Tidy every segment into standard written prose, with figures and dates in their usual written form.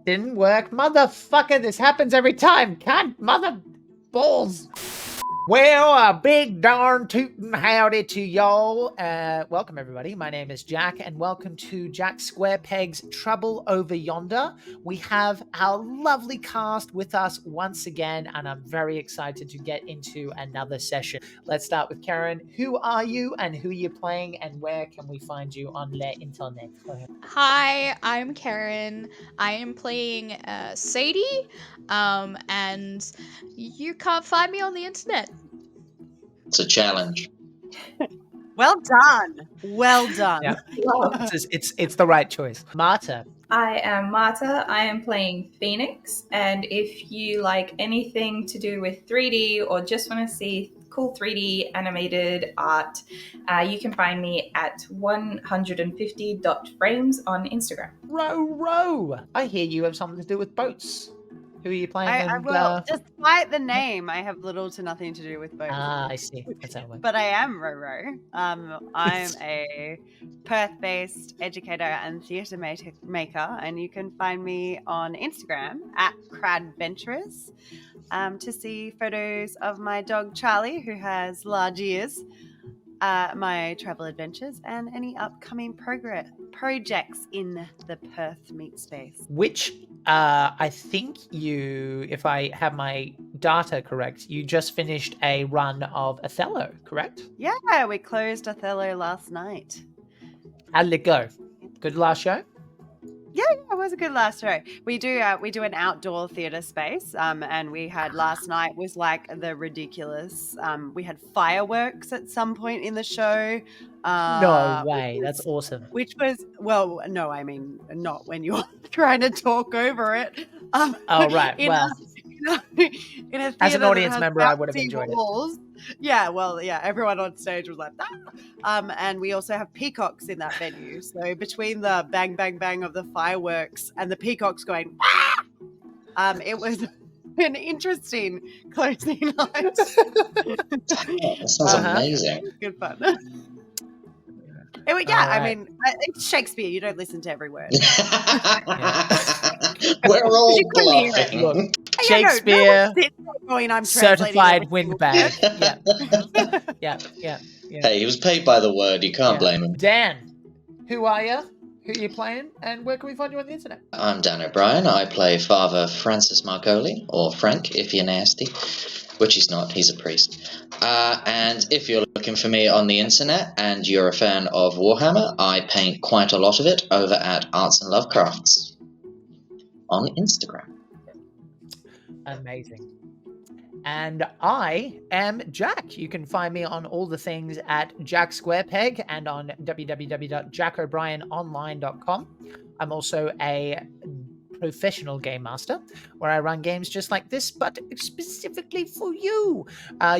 Didn't work. Motherfucker, this happens every time. Can't mother balls. Well, a big darn tootin' howdy to y'all. Welcome, everybody. My name is Jack, and welcome to Jack Squarepeg's Trouble Over Yonder. We have our lovely cast with us once again, and I'm very excited to get into another session. Let's start with Karen. Who are you, and who are you playing, and where can we find you on the internet? Go ahead. Hi, I'm Karen. I am playing Sadie, and you can't find me on the internet. It's a challenge. Well done. Well done. Yeah. It's the right choice. Marta. I am Marta. I am playing Phoenix. And if you like anything to do with 3D or just want to see cool 3D animated art, you can find me at 150.frames on Instagram. Row. I hear you have something to do with boats. Who are you playing? Despite the name, I have little to nothing to do with boats. I see. That's how it works. But I am Roro. I'm a Perth-based educator and theatre maker, and you can find me on Instagram at Cradventurers to see photos of my dog Charlie, who has large ears, my travel adventures, and any upcoming projects in the Perth meet space. Which I think you, if I have my data correct, you just finished a run of Othello, correct? Yeah, we closed Othello last night. How did it go? Good last show? Yeah, it was a good last show. We do an outdoor theatre space, and we had last night was like the ridiculous. We had fireworks at some point in the show. No way, that's awesome. Which was no, I mean not when you're trying to talk over it. Oh right, well. In a as an audience member, I would have enjoyed it. Yeah, everyone on stage was like, and we also have peacocks in that venue. So between the bang, bang, bang of the fireworks and the peacocks going, it was an interesting closing night. That sounds amazing. Good fun. I mean, it's Shakespeare. You don't listen to every word. We're all bluffing. Look, Shakespeare, I'm certified windbag. Yeah. Hey, he was paid by the word. You can't blame him. Dan, who are you? Who are you playing? And where can we find you on the internet? I'm Dan O'Brien. I play Father Francis Marcoli, or Frank, if you're nasty. Which he's not. He's a priest. And if you're looking for me on the internet and you're a fan of Warhammer, I paint quite a lot of it over at Arts and Lovecrafts on Instagram. Amazing. And I am Jack. You can find me on all the things at Jack Squarepeg and on www.jackobrienonline.com. I'm also a professional game master where I run games just like this, but specifically for you.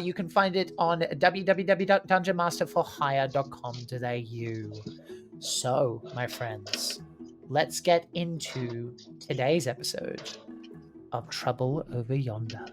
You can find it on www.dungeonmasterforhire.com.au. So, my friends, let's get into today's episode of Trouble Over Yonder.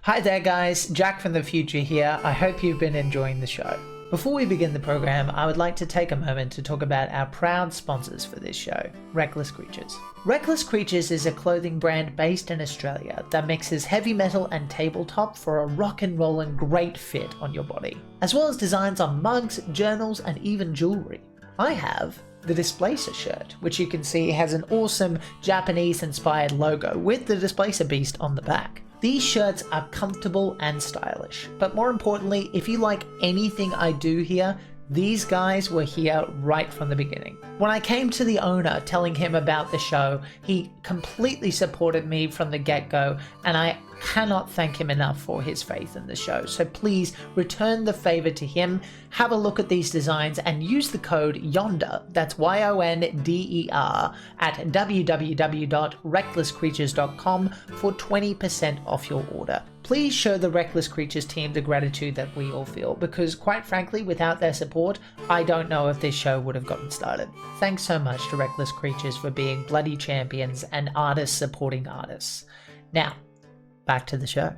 Hi there, guys. Jack from the future here. I hope you've been enjoying the show. Before we begin the program, I would like to take a moment to talk about our proud sponsors for this show, Reckless Creatures. Reckless Creatures is a clothing brand based in Australia that mixes heavy metal and tabletop for a rock and rollin' great fit on your body, as well as designs on mugs, journals, and even jewelry. I have the Displacer shirt, which you can see has an awesome Japanese-inspired logo with the Displacer Beast on the back. These shirts are comfortable and stylish, but more importantly, if you like anything I do here, these guys were here right from the beginning. When I came to the owner telling him about the show, he completely supported me from the get-go, and I cannot thank him enough for his faith in the show. So please return the favor to him, have a look at these designs, and use the code YONDER, that's YONDER, at www.recklesscreatures.com for 20% off your order. Please show the Reckless Creatures team the gratitude that we all feel, because quite frankly, without their support, I don't know if this show would have gotten started. Thanks so much to Reckless Creatures for being bloody champions and artists supporting artists. Now, back to the show.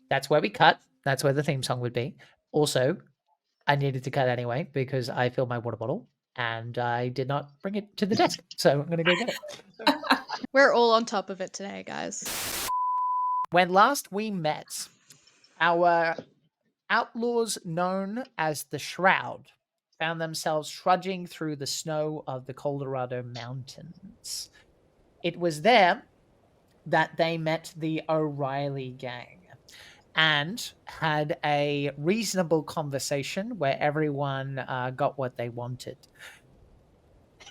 That's where we cut. That's where the theme song would be. Also, I needed to cut anyway because I filled my water bottle and I did not bring it to the desk. So I'm going to go get it. We're all on top of it today, guys. When last we met, our outlaws known as the Shroud found themselves trudging through the snow of the Colorado Mountains. It was there that they met the O'Reilly gang and had a reasonable conversation where everyone got what they wanted.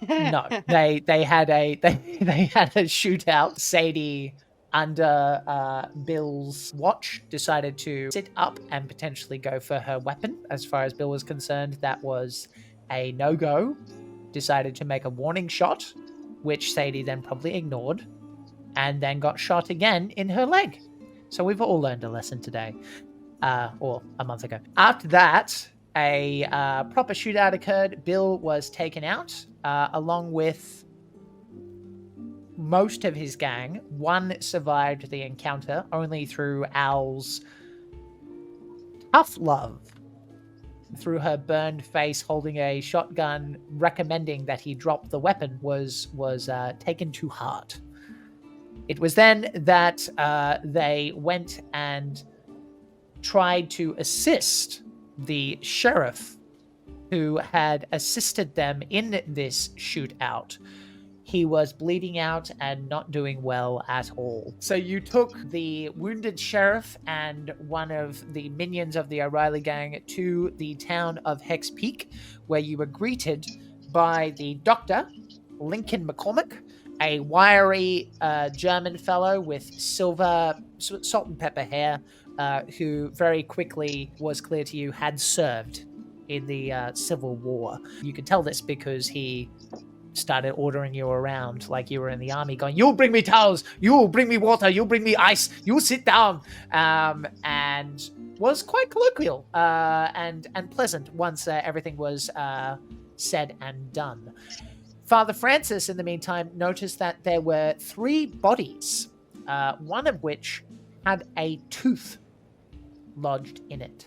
No, they had a shootout. Sadie, under Bill's watch, decided to sit up and potentially go for her weapon. As far as Bill was concerned, that was a no-go. Decided to make a warning shot, which Sadie then probably ignored, and then got shot again in her leg. So we've all learned a lesson today, or a month ago. After that, a proper shootout occurred. Bill was taken out, along with most of his gang. One survived the encounter only through Al's tough love. Through her burned face, holding a shotgun, recommending that he drop the weapon was taken to heart. It was then that they went and tried to assist the sheriff who had assisted them in this shootout. He was bleeding out and not doing well at all. So you took the wounded sheriff and one of the minions of the O'Reilly gang to the town of Hex Peak, where you were greeted by the doctor, Lincoln McCormack, a wiry German fellow with silver salt and pepper hair, who very quickly was clear to you had served in the Civil War. You could tell this because he started ordering you around like you were in the army, going, "You'll bring me towels, you'll bring me water, you'll bring me ice, you'll sit down," and was quite colloquial and pleasant once everything was said and done. Father Francis, in the meantime, noticed that there were 3 bodies, one of which had a tooth lodged in it,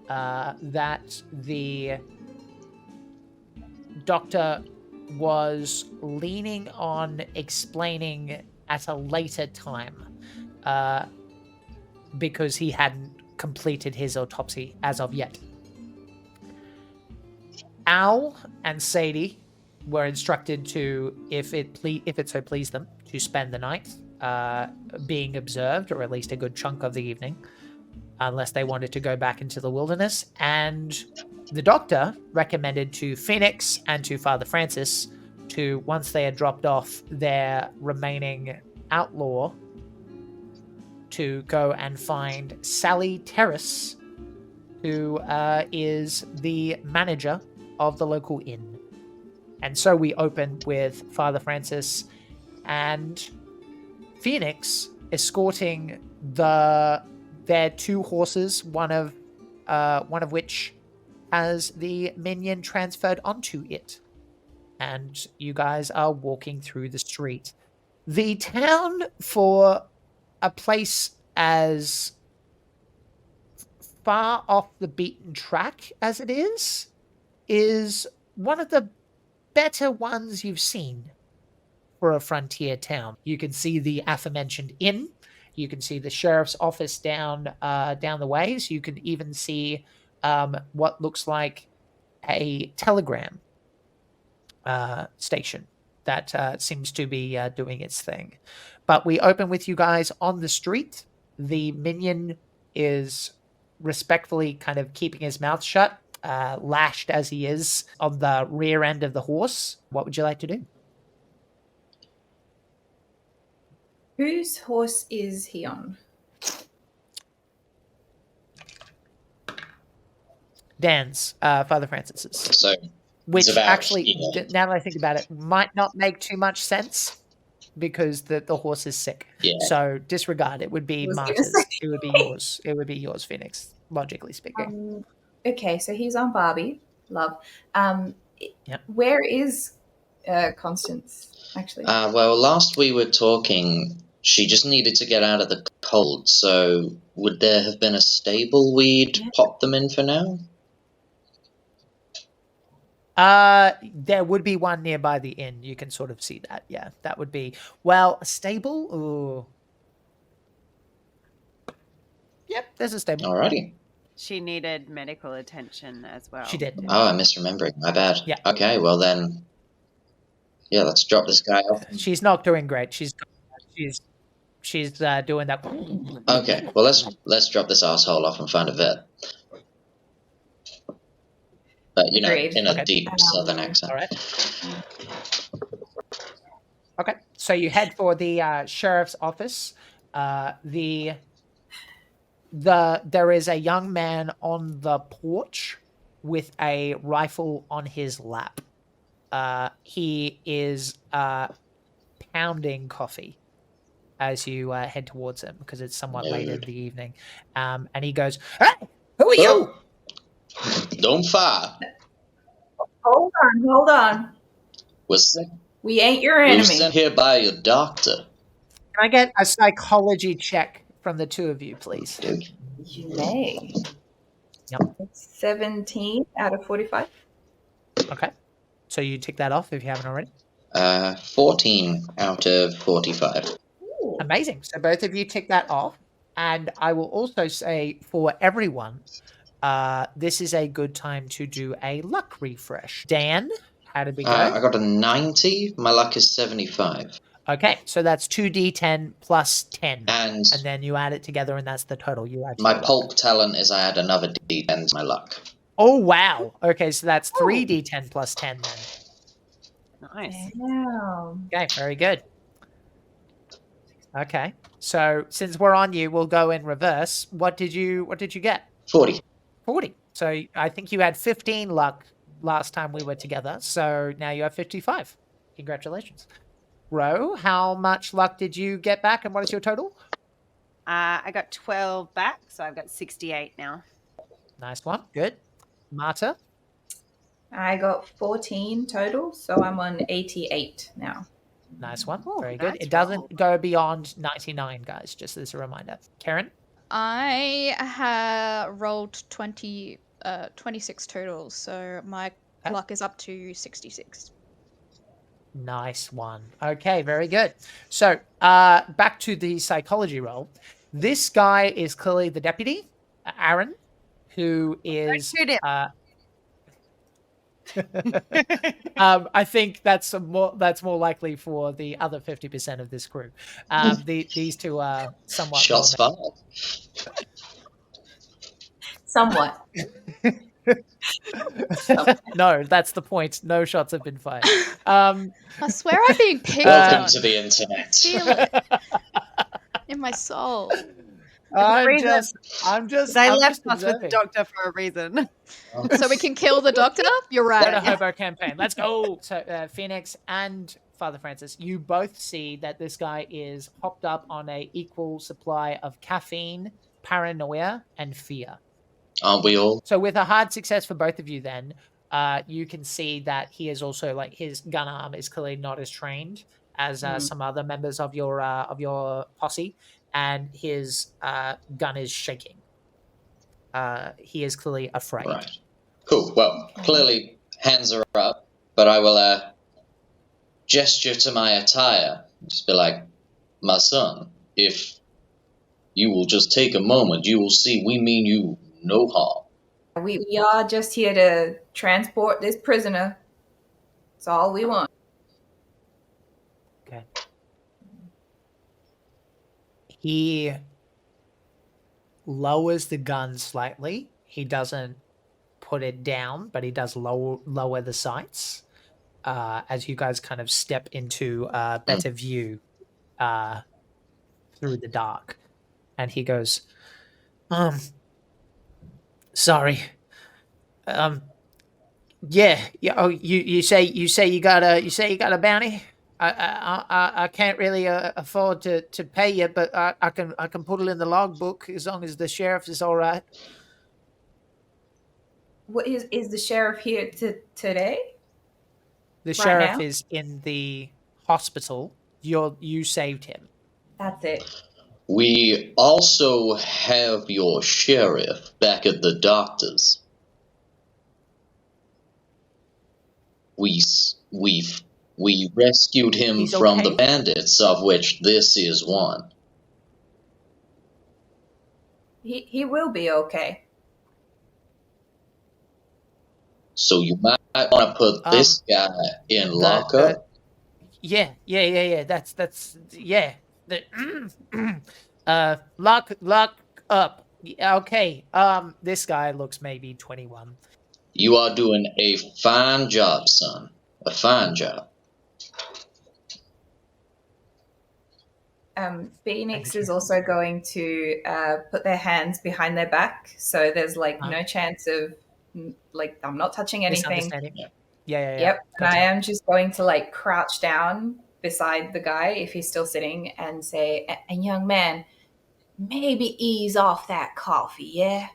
that the doctor was leaning on explaining at a later time, because he hadn't completed his autopsy as of yet. Al and Sadie were instructed to, if it so pleased them, to spend the night being observed, or at least a good chunk of the evening, unless they wanted to go back into the wilderness. And the doctor recommended to Phoenix and to Father Francis to, once they had dropped off their remaining outlaw, to go and find Sally Terrace, who is the manager of the local inn. And so we open with Father Francis and Phoenix escorting their 2 horses, one of which has the minion transferred onto it. And you guys are walking through the street. The town, for a place as far off the beaten track as it is one of the better ones you've seen for a frontier town. You can see the aforementioned inn. You can see the sheriff's office down the ways. You can even see what looks like a telegram station that seems to be doing its thing. But we open with you guys on the street. The minion is respectfully kind of keeping his mouth shut, lashed as he is on the rear end of the horse. What would you like to do? Whose horse is he on? Dan's, Father Francis's. So, which about actually, here. now that I think about it, might not make too much sense because the horse is sick. Yeah. So disregard. It would be I was gonna Marta's. say. It would be yours. It would be yours, Phoenix, logically speaking. Okay, so he's on Barbie. Love. Yep. Where is Constance, actually? Well, last we were talking, she just needed to get out of the cold, so would there have been a stable we'd pop them in for now? There would be one nearby the inn. You can sort of see that. Yeah, that would be, well, a stable. Ooh. Yep, there's a stable. Alrighty. She needed medical attention as well. She did. Oh, I'm misremembering. My bad. Yeah. Okay, well then, yeah, let's drop this guy off. She's not doing great. She's doing that. Okay, well let's drop this asshole off and find a vet. But you know, Agreed. in a Okay. deep southern accent. All right. Okay, so you head for the sheriff's office. There is a young man on the porch with a rifle on his lap. He is pounding coffee as you head towards him because it's somewhat late in the evening. And he goes, "Hey, who are you?" Don't fire. Hold on. We're sent, We ain't your we're enemy. sent here by your doctor. Can I get a psychology check from the two of you, please? Dude. You may. Yep. 17 out of 45. Okay. So you tick that off if you haven't already. 14 out of 45. Ooh. Amazing. So both of you tick that off. And I will also say for everyone, this is a good time to do a luck refresh. Dan, how did we go? I got a 90. My luck is 75. Okay, so that's 2d10 plus 10. And And then you add it together, and that's the total you add. to my your luck. pulp talent is I add another D10 to my luck. Oh, wow. Okay, so that's 3d10 plus 10 then. Nice. Damn. Okay, very good. Okay, so since we're on you, we'll go in reverse. What did you get? 40. 40. So I think you had 15 luck last time we were together. So now you have 55. Congratulations. Ro, how much luck did you get back, and what is your total? I got 12 back, so I've got 68 now. Nice one. Good. Marta? I got 14 total, so I'm on 88 now. Nice one. Oh, Very good. nice It doesn't roll. go beyond 99, guys, just as a reminder. Karen? I rolled 26 total, so my Okay. luck is up to 66. Nice one. Okay, very good. So back to the psychology roll. This guy is clearly the deputy, Aaron, who is... shoot him. I think that's more likely for the other 50% of this crew. These two are somewhat... Shots well fired. Somewhat. No, that's the point. No shots have been fired. I swear I'm being picked Welcome on. to the internet. Feel it in my soul. I'm just They I'm left just us with the observing. doctor for a reason. So we can kill the doctor? You're What a right. hobo campaign. Let's go. So Phoenix and Father Francis, you both see that this guy is hopped up on a equal supply of caffeine, paranoia, and fear. Aren't we all? So with a hard success for both of you then, you can see that he is also, like, his gun arm is clearly not as trained as some other members of your posse, and his gun is shaking. He is clearly afraid. Right. Cool. Well, clearly hands are up, but I will gesture to my attire. Just be like, my son, if you will just take a moment, you will see we mean you no harm. We are just here to transport this prisoner. That's all we want. Okay. He lowers the gun slightly. He doesn't put it down, but he does lower the sights as you guys kind of step into better view through the dark. And he goes, sorry. Yeah. Oh, you say you got a bounty? I can't really afford to pay you, but I can put it in the logbook as long as the sheriff is all right. What is the sheriff here today? The Right sheriff now? is in the hospital. You saved him. That's it. We also have your sheriff back at the doctor's. We rescued him He's from the okay? bandits, of which this is one. He will be okay. So you might want to put this guy in lockup. Yeah. That's yeah. Lock up. Yeah, okay. This guy looks maybe 21. You are doing a fine job, son. A fine job. Phoenix Thank you. is also going to put their hands behind their back, so there's like no chance of like I'm not touching anything. Misunderstanding. Yeah. Yep, and Gotcha. I am just going to like crouch down beside the guy if he's still sitting and say, "And young man, maybe ease off that coffee, yeah."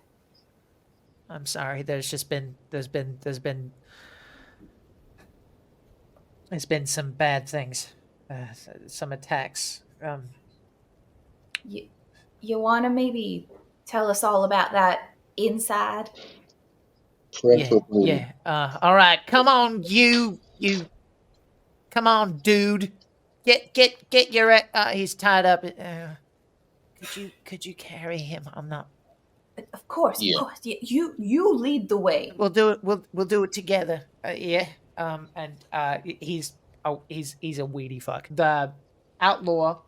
I'm sorry. There's some bad things, some attacks. You want to maybe tell us all about that inside? Preferably. Yeah. All right. Come on, you. Come on, dude. Get your. He's tied up. Could you carry him? I'm not. Of course, Yeah. of course. You lead the way. We'll do it. We'll do it together. Yeah. He's a weedy fuck. The outlaw,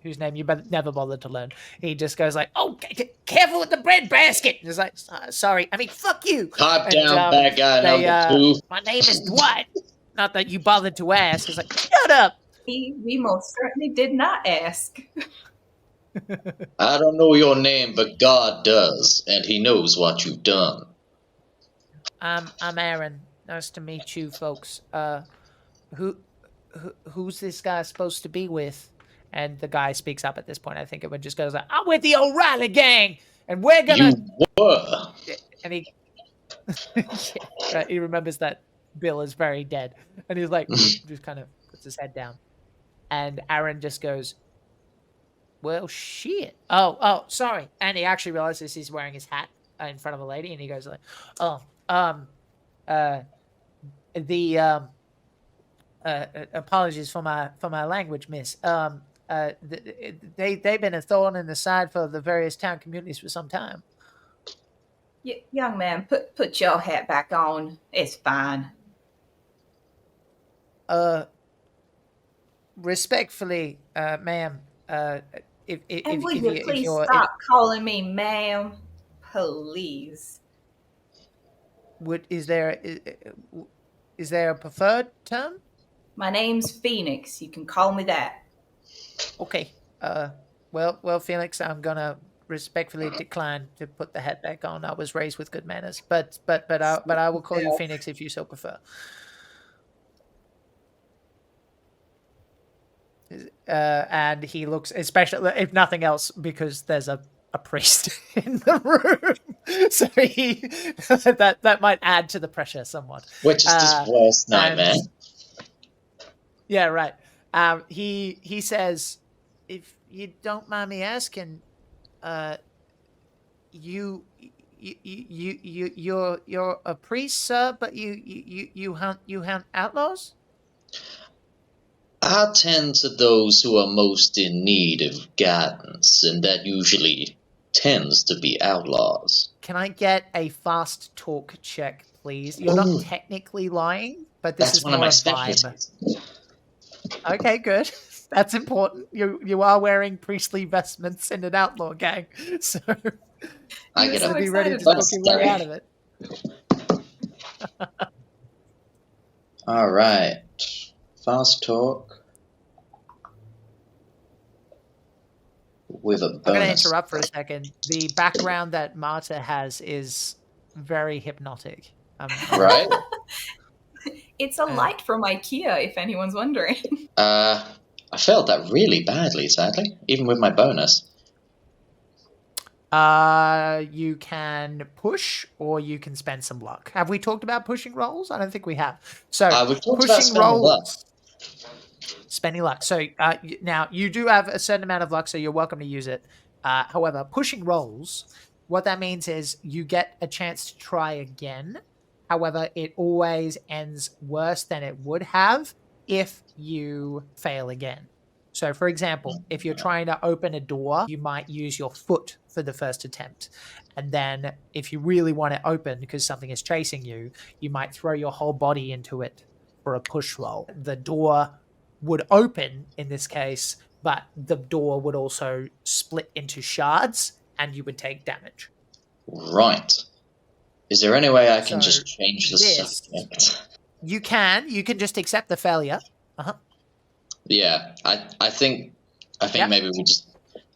whose name you never bothered to learn. He just goes like, "Oh, careful with the bread basket." He's like, "Sorry. I mean, fuck you." Pipe down, bad guy number 2. My name is Dwight. Not that you bothered to ask. He's like, "Shut up." We most certainly did not ask. I don't know your name, but God does, and he knows what you've done. I'm Aaron. Nice to meet you, folks. Who's this guy supposed to be with? And the guy speaks up at this point. I think it would just goes like, "I'm with the O'Reilly gang, and we're gonna." You were. And he, he remembers that Bill is very dead, and he's like, just kind of puts his head down, and Aaron just goes, "Well, shit. Oh, sorry." And he actually realizes he's wearing his hat in front of a lady, and he goes like, apologies for my language, miss. They've been a thorn in the side for the various town communities for some time. Young man, put your hat back on. It's fine. Respectfully, ma'am, And will you please stop calling me ma'am, please? Is there a preferred term? My name's Phoenix. You can call me that. Okay. Well, Felix, I'm gonna respectfully decline to put the hat back on. I was raised with good manners, but I will call you Phoenix if you so prefer. And he looks, especially if nothing else, because there's a priest in the room, so that might add to the pressure somewhat. Which is his worst nightmare. Yeah, right. He says, "If you don't mind me asking, you're a priest, sir, but you hunt outlaws?" I tend to those who are most in need of guidance, and that usually tends to be outlaws. Can I get a fast talk check, please? You're not technically lying, but this is more a vibe. Okay, good. That's important. You are wearing priestly vestments in an outlaw gang, so I get to be ready to talk your way out of it. All right, fast talk with a bonus. I'm going to interrupt for a second. The background that Marta has is very hypnotic. Right? It's a light from IKEA, if anyone's wondering. I failed that really badly, sadly, even with my bonus. You can push, or you can spend some luck. Have we talked about pushing rolls? I don't think we have. So we've talked about pushing spending luck. rolls. Spending luck. So now you do have a certain amount of luck, so you're welcome to use it. However, pushing rolls, what that means is you get a chance to try again. However, it always ends worse than it would have if you fail again. So, for example, if you're trying to open a door, you might use your foot for the first attempt. And then if you really want it open because something is chasing you, you might throw your whole body into it for a push roll. The door would open in this case, but the door would also split into shards and you would take damage. Right. Is there any way I can So just change the this- subject? You can just accept the failure. Yeah, I think Yeah. maybe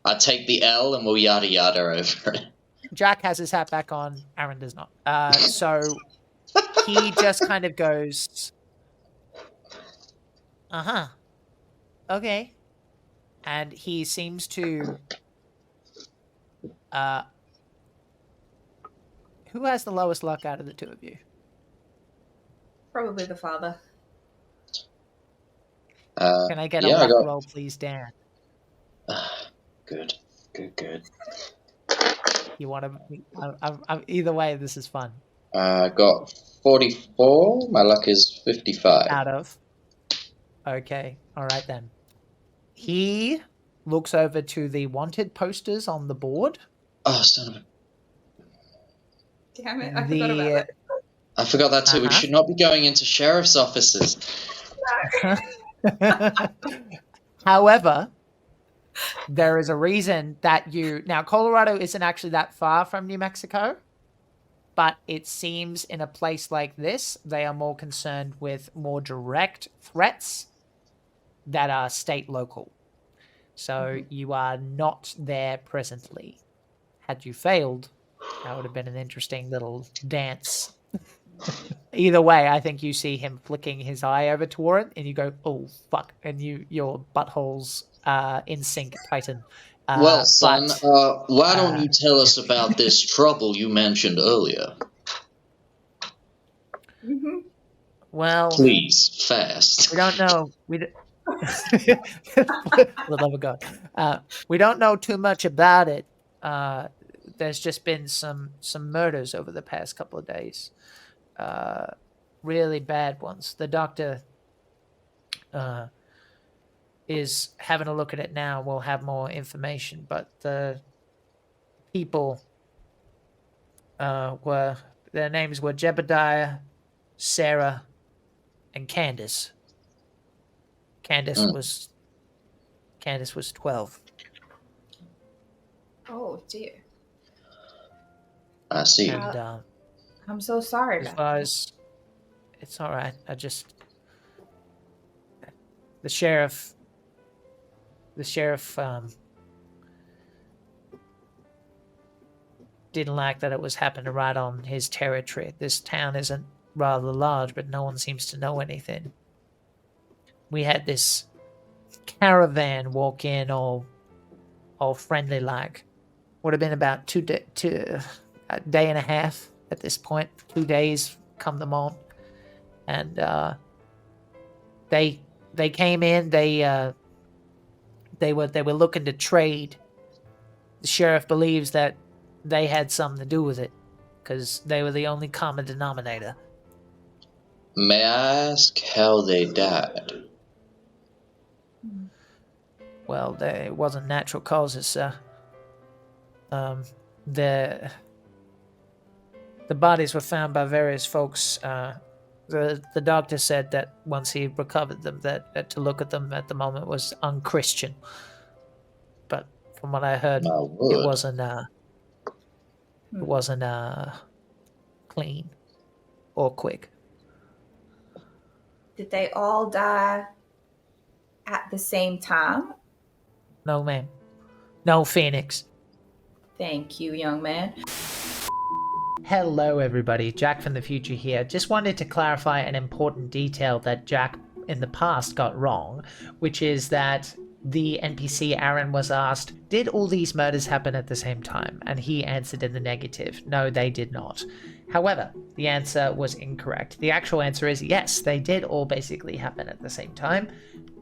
I'll take the L and we'll yada yada over it. Jack has his hat back on. Aaron does not. So he just kind of goes, okay. And he seems to, who has the lowest luck out of the two of you? Probably the father. Can I get yeah, a luck I got- roll, please, Dan? Good. You want to? Either way, this is fun. Got 44. My luck is 55. Out of. Okay. All right then. He looks over to the wanted posters on the board. Oh, son of a... Damn it, I forgot about that. I forgot that too. We should not be going into sheriff's offices. However, there is a reason that now Colorado isn't actually that far from New Mexico, but it seems in a place like this, they are more concerned with more direct threats that are state local. So you are not there presently. Had you failed, that would have been an interesting little dance. Either way, I think you see him flicking his eye over toward it, and you go, "Oh fuck!" And your buttholes in sync tighten. Well, son, but, why don't you tell us about this trouble you mentioned earlier? Mm-hmm. well, Please, fast. we don't know. For the love of God, we don't know too much about it. There's just been some murders over the past couple of days. Really bad ones. The doctor is having a look at it now. We'll have more information, but the people their names were Jebediah, Sarah, and Candace. Candace was 12. Oh dear. I see. And I'm so sorry as about far that. as it's all right. The sheriff didn't like that it was happening right on his territory. This town isn't rather large, but no one seems to know anything. We had this caravan walk in all friendly like. Would have been about a day and a half at this point. 2 days come them on. And they came in, they were looking to trade. The sheriff believes that they had something to do with it because they were the only common denominator. May I ask how they died? Well, it wasn't natural causes, sir. The bodies were found by various folks. The doctor said that once he recovered them, that to look at them at the moment was unchristian. But from what I heard, My it word. wasn't clean or quick. Did they all die at the same time? No, ma'am. No, Phoenix. Thank you, young man. Hello, everybody. Jack from the future here. Just wanted to clarify an important detail that Jack in the past got wrong, which is that the NPC Aaron was asked, did all these murders happen at the same time? And he answered in the negative. No, they did not. However, the answer was incorrect. The actual answer is yes, they did all basically happen at the same time.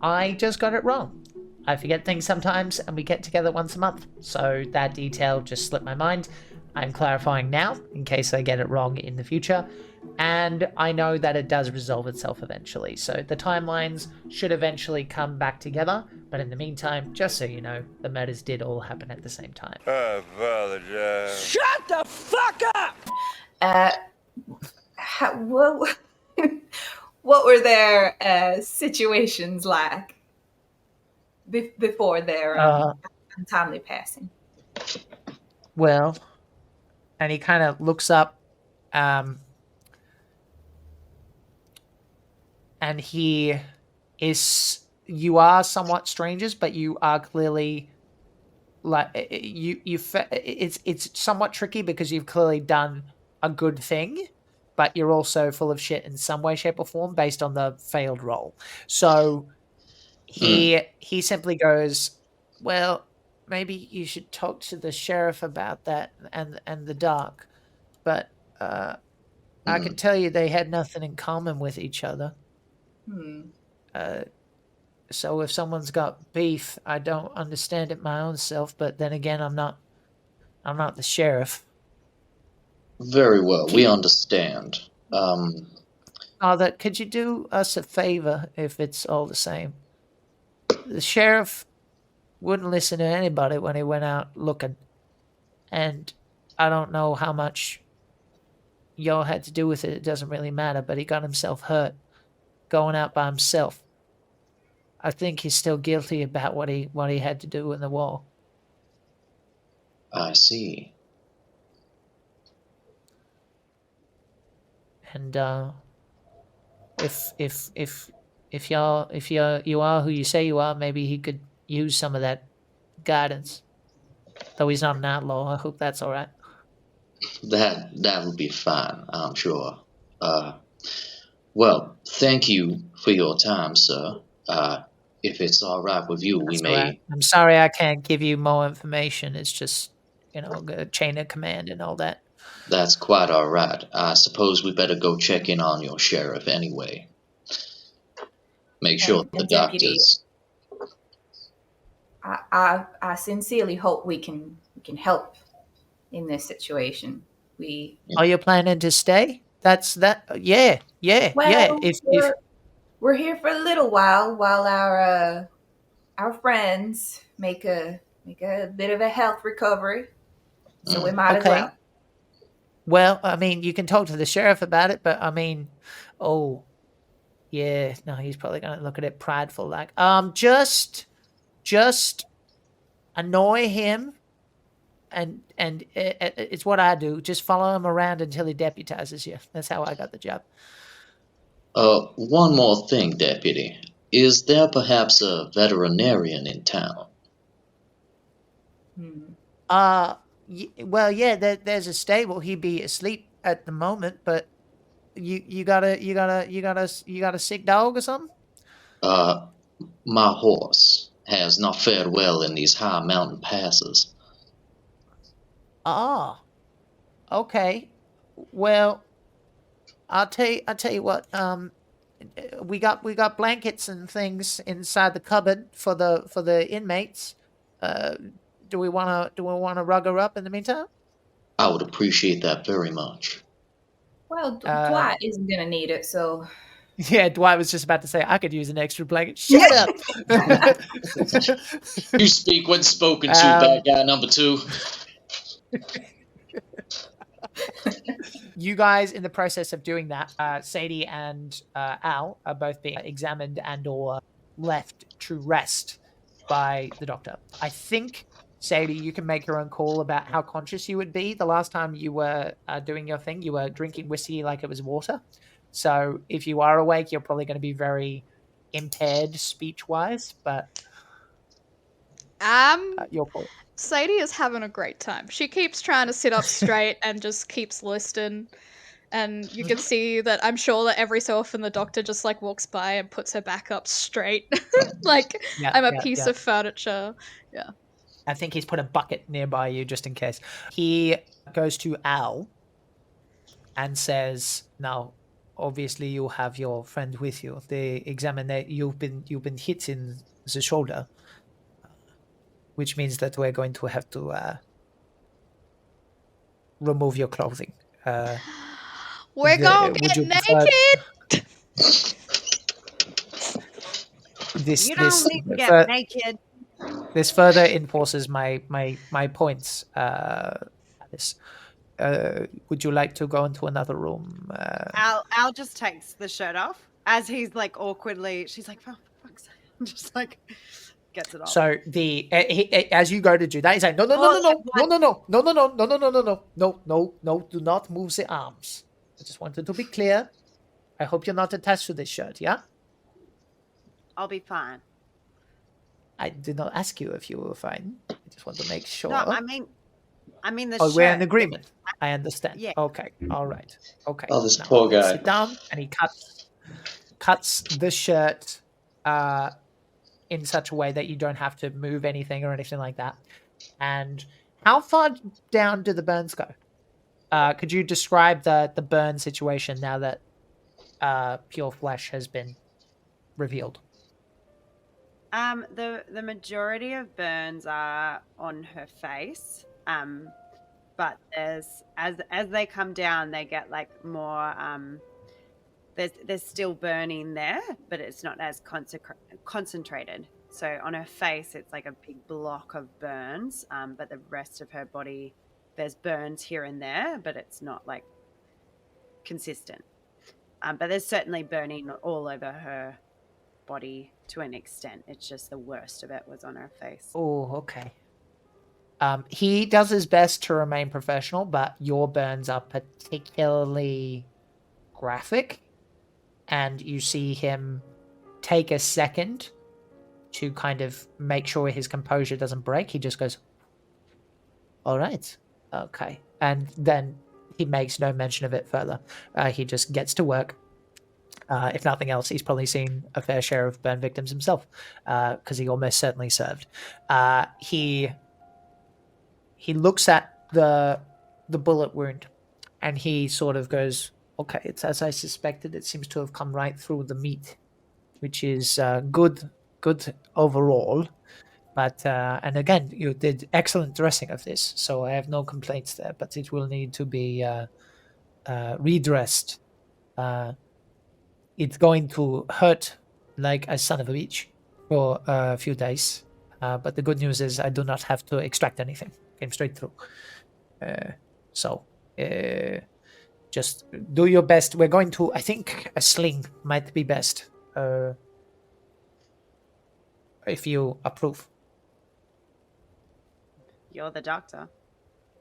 I just got it wrong. I forget things sometimes, and we get together once a month, so that detail just slipped my mind. I'm clarifying now, in case I get it wrong in the future, and I know that it does resolve itself eventually, so the timelines should eventually come back together, but in the meantime, just so you know, the murders did all happen at the same time. I apologize. Shut the fuck up! What were their situations like before their untimely passing? Well, and he kind of looks up, and he is. You are somewhat strangers, but you are clearly like it's somewhat tricky because you've clearly done a good thing, but you're also full of shit in some way, shape, or form based on the failed roll. So he simply goes, well, maybe you should talk to the sheriff about that and the doc, but I can tell you they had nothing in common with each other. So if someone's got beef, I don't understand it my own self, but then again, I'm not the sheriff. Very well, we understand. Could you do us a favor if it's all the same? The sheriff wouldn't listen to anybody when he went out looking, and I don't know how much y'all had to do with it. It doesn't really matter, but he got himself hurt going out by himself. I think he's still guilty about what he had to do in the war. I see. And if you are who you say you are, maybe he could use some of that guidance. Though he's not an outlaw, I hope that's all right. That will be fine, I'm sure. Well, thank you for your time, sir. If it's all right with you, we may. Right. I'm sorry I can't give you more information. It's just, a chain of command and all that. That's quite all right. I suppose we better go check in on your sheriff anyway. Make sure the doctors. I sincerely hope we can help in this situation. Are you planning to stay? Yeah. Well, If we're here for a little while our friends make a bit of a health recovery. So we might as well. Well, I mean, you can talk to the sheriff about it, but I mean, yeah, no, he's probably gonna look at it prideful, like, just annoy him, and it's what I do. Just follow him around until he deputizes you. That's how I got the job. One more thing, Deputy. Is there perhaps a veterinarian in town? Well, yeah, there's a stable. He'd be asleep at the moment, but you got a sick dog or something? My horse has not fared well in these high mountain passes. Okay. Well, I'll tell you what. We got blankets and things inside the cupboard for the inmates. Do we want to rug her up in the meantime? I would appreciate that very much. Well, Dwight isn't gonna need it, so. Yeah, Dwight was just about to say I could use an extra blanket. Shut up. You speak when spoken to, bad guy number 2. You guys, in the process of doing that, Sadie and Al are both being examined and or left to rest by the doctor. I think, Sadie, you can make your own call about how conscious you would be. The last time you were doing your thing, you were drinking whiskey like it was water. So if you are awake, you're probably going to be very impaired speech-wise, but your call. Sadie is having a great time. She keeps trying to sit up straight and just keeps listening. And you can see that I'm sure that every so often the doctor just like walks by and puts her back up straight. Like I'm a piece of furniture. Yeah. I think he's put a bucket nearby you just in case. He goes to Al and says, "Now, obviously, you have your friend with you. You've been hit in the shoulder, which means that we're going to have to remove your clothing. We're gonna Would get you prefer naked. this? You don't need to get fur- naked. This further enforces my points, Alice. Would you like to go into another room? Al just takes the shirt off as he's like awkwardly. She's like, "For fuck's sake," just like gets it off. So as you go to do that, he's like, no, do not move the arms. I just wanted to be clear. I hope you're not attached to this shirt, yeah? I'll be fine. I did not ask you if you were fine. I just want to make sure. No, I mean the Oh, shirt. we're in agreement. I understand. Yeah. Okay. All right. Okay. Oh, this Now, poor guy. sit down, and he cuts the shirt in such a way that you don't have to move anything or anything like that. And how far down do the burns go? Could you describe the burn situation now that pure flesh has been revealed? The majority of burns are on her face. But there's as they come down, they get like more. There's still burning there, but it's not as concentrated. So on her face, it's like a big block of burns. But the rest of her body, there's burns here and there, but it's not like consistent. But there's certainly burning all over her body to an extent. It's just the worst of it was on her face. Oh, okay. He does his best to remain professional, but your burns are particularly graphic, and you see him take a second to kind of make sure his composure doesn't break. He just goes, all right, okay. And then he makes no mention of it further. He just gets to work. If nothing else, he's probably seen a fair share of burn victims himself, because he almost certainly served. He looks at the bullet wound, and he sort of goes, okay, it's as I suspected. It seems to have come right through the meat, which is good overall. But and again, you did excellent dressing of this, so I have no complaints there. But it will need to be redressed. It's going to hurt like a son of a bitch for a few days. But the good news is I do not have to extract anything. Came straight through. So just do your best. We're going to, I think a sling might be best. If you approve. You're the doctor.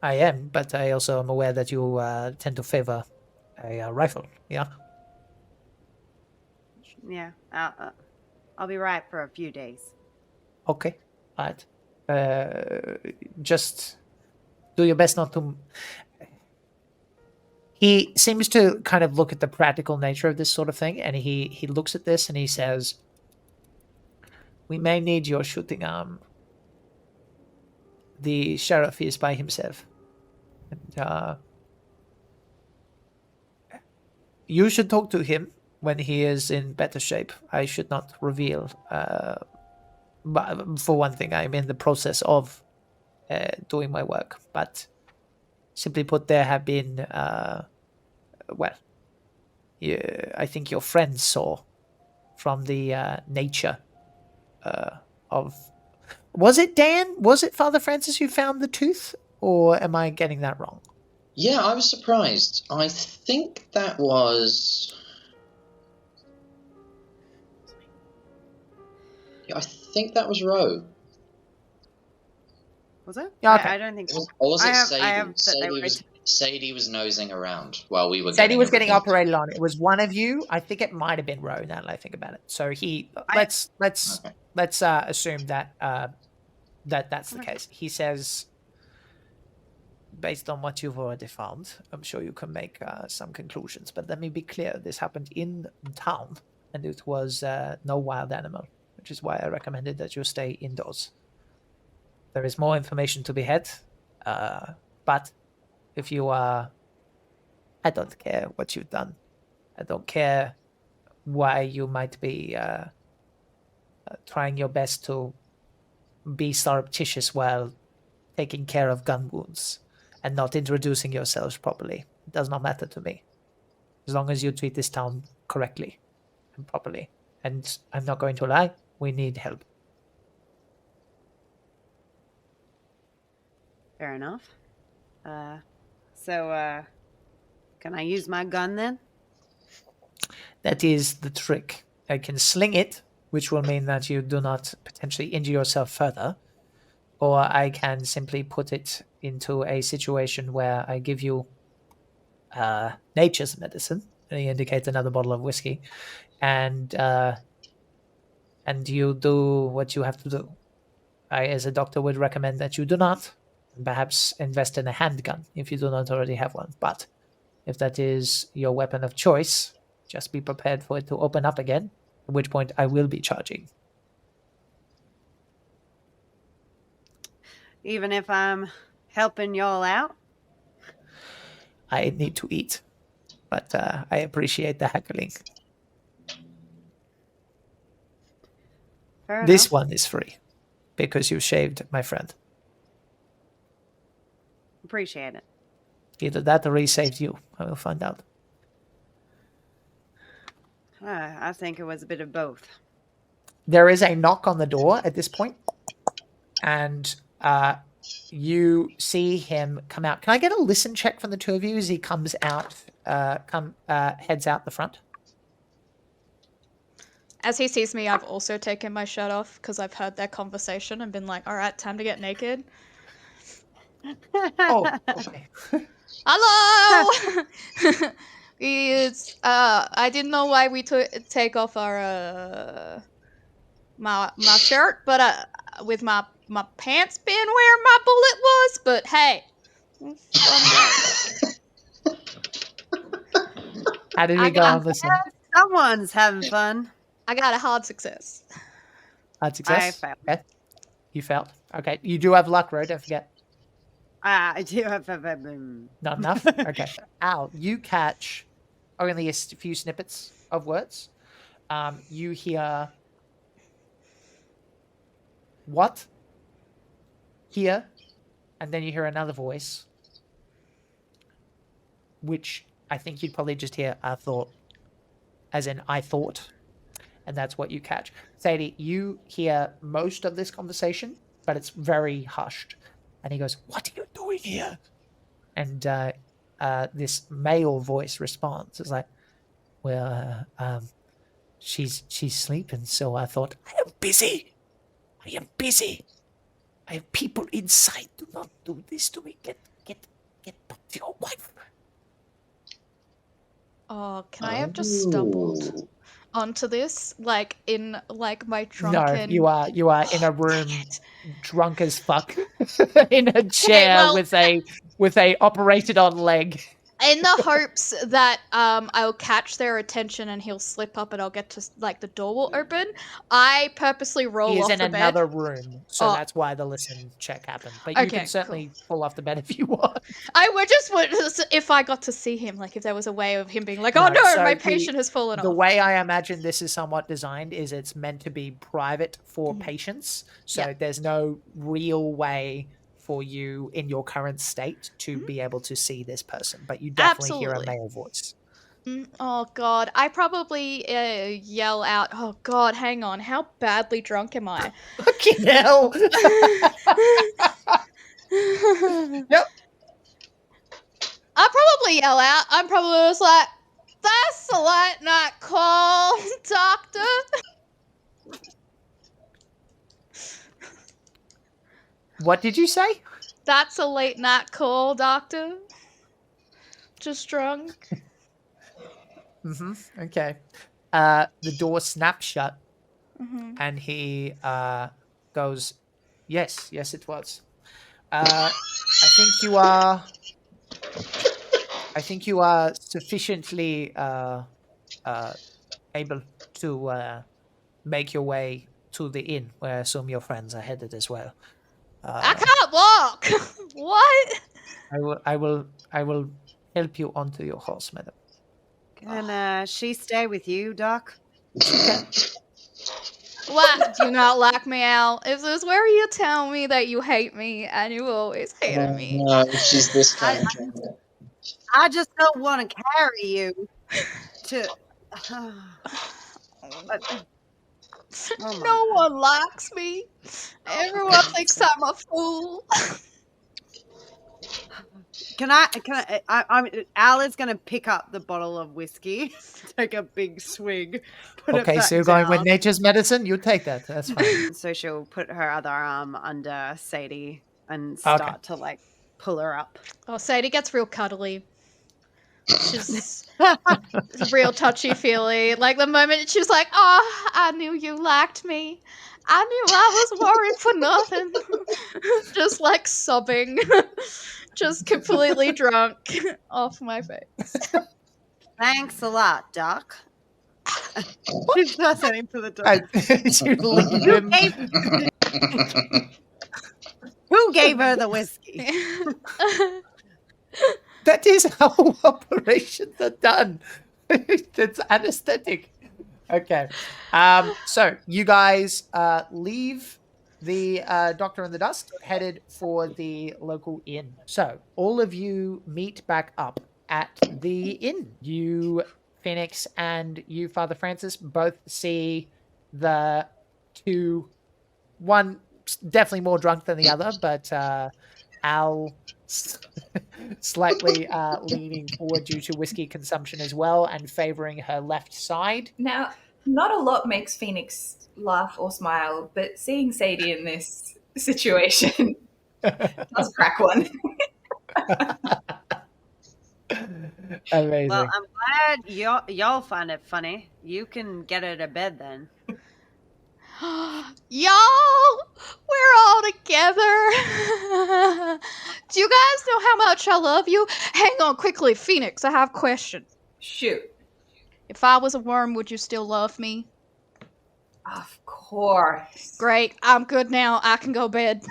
I am, but I also am aware that you tend to favor a rifle, yeah? Yeah. I'll be right for a few days. Okay, alright. Just do your best not to... He seems to kind of look at the practical nature of this sort of thing, and he looks at this and he says, we may need your shooting arm. The sheriff is by himself. And, you should talk to him when he is in better shape. I should not reveal. But for one thing, I'm in the process of doing my work. But simply put, there have been, I think your friends saw from the nature of... Was it Dan? Was it Father Francis who found the tooth? Or am I getting that wrong? Yeah, I was surprised. I think that was... Yeah, I think that was Roe. Was it? Yeah, okay. I don't think so. Or was it I Sadie? have that they were Sadie was nosing around while we were Sadie was getting everything. operated on. It was one of you. I think it might have been Roe. Now that I think about it. So let's assume that that's the case. He says, based on what you've already found, I'm sure you can make some conclusions. But let me be clear: this happened in town, and it was no wild animal, which is why I recommended that you stay indoors. There is more information to be had, but if you are I don't care what you've done. I don't care why you might be trying your best to be surreptitious while taking care of gun wounds and not introducing yourselves properly. It does not matter to me. As long as you treat this town correctly and properly. And I'm not going to lie, we need help. Fair enough. So, can I use my gun then? That is the trick. I can sling it, which will mean that you do not potentially injure yourself further, or I can simply put it into a situation where I give you nature's medicine, and he indicates another bottle of whiskey, and you do what you have to do. I, as a doctor, would recommend that you do not, and perhaps invest in a handgun if you do not already have one. But if that is your weapon of choice, just be prepared for it to open up again, at which point I will be charging. Even if I'm helping y'all out? I need to eat, but I appreciate the heckling. Fair This enough. one is free, because you shaved my friend. Appreciate it. Either that or he saved you. I will find out. I think it was a bit of both. There is a knock on the door at this point, and you see him come out. Can I get a listen check from the two of you as he comes out, heads out the front? As he sees me, I've also taken my shirt off because I've heard their conversation and been like, all right, time to get naked. Oh, okay. Hello! It's, I didn't know why we take off our, my shirt, but, with my pants being where my bullet was, but hey. How did we go on this one? Someone's having fun. I got a hard success. Hard success? I failed. Okay. You failed. Okay. You do have luck, Ro, don't forget. I do have Not enough? Okay. Al, you catch only a few snippets of words. You hear what? Here. And then you hear another voice, which I think you'd probably just hear I thought, as in I thought. And that's what you catch. Sadie, you hear most of this conversation, but it's very hushed. And he goes, "What are you doing here?" And this male voice responds. It's like, "Well, she's sleeping, so I thought, I am busy. I am busy. I have people inside. Do not do this to me. Get back to your wife." Oh, can I have just stumbled onto this, like in like my drunken? No, you are in a room, drunk as fuck, in a chair with a operated on leg. In the hopes that I'll catch their attention and he'll slip up and I'll get to like the door will open, I purposely roll He is off in the another bed. room, so Oh. that's why the listen check happened. But you Okay, can certainly pull off the bed if you want. I would just want if I got to see him, like if there was a way of him being like, "Oh No, no, so my patient has fallen The off." way I imagine this is somewhat designed is it's meant to be private for patients, so there's no real way for you in your current state to be able to see this person, but you definitely hear a Absolutely. male voice. Oh god, I probably yell out, "Oh god, hang on, how badly drunk am I?" Fucking hell! Yep. I'll probably yell out. I'm probably just like, "That's a late night call, doctor." What did you say? That's a late night call, doctor. Just drunk. Okay. The door snaps shut, Mm-hmm. and he goes, yes, it was. I think you are sufficiently able to make your way to the inn, where I assume your friends are headed as well. I can't walk. What? I will help you onto your horse, madam. Can she stay with you, Doc? What? Do you not like me, Al? Is this where you tell me that you hate me and you always hated me? No, she's this kind of drunk. I just don't want to carry you to. No one likes me. Everyone thinks I'm a fool. I'm Al is gonna pick up the bottle of whiskey, take a big swig, put it Okay, back so you're going with down. nature's medicine? You take that. That's fine. So she'll put her other arm under Sadie and start to like pull her up. Oh, Sadie gets real cuddly. She's real touchy-feely. Like the moment she's like, "Oh, I knew you liked me. I knew I was worried for nothing." Just like sobbing. Just completely drunk off my face. Thanks a lot, Doc. She starts heading to the door. Who gave her the whiskey? That is how operations are done. It's anesthetic. Okay. So you guys leave the Doctor in the Dust, headed for the local inn. So all of you meet back up at the inn. You, Phoenix, and you, Father Francis, both see the two, one definitely more drunk than the other, but Al slightly leaning forward due to whiskey consumption as well and favoring her left side. Now, not a lot makes Phoenix laugh or smile, but seeing Sadie in this situation does crack one. Amazing. Well, I'm glad y'all find it funny. You can get her to bed then. Y'all, we're all together. Do you guys know how much I love you? Hang on quickly, Phoenix, I have a question. Shoot. If I was a worm, would you still love me? Of course. Great, I'm good now. I can go bed.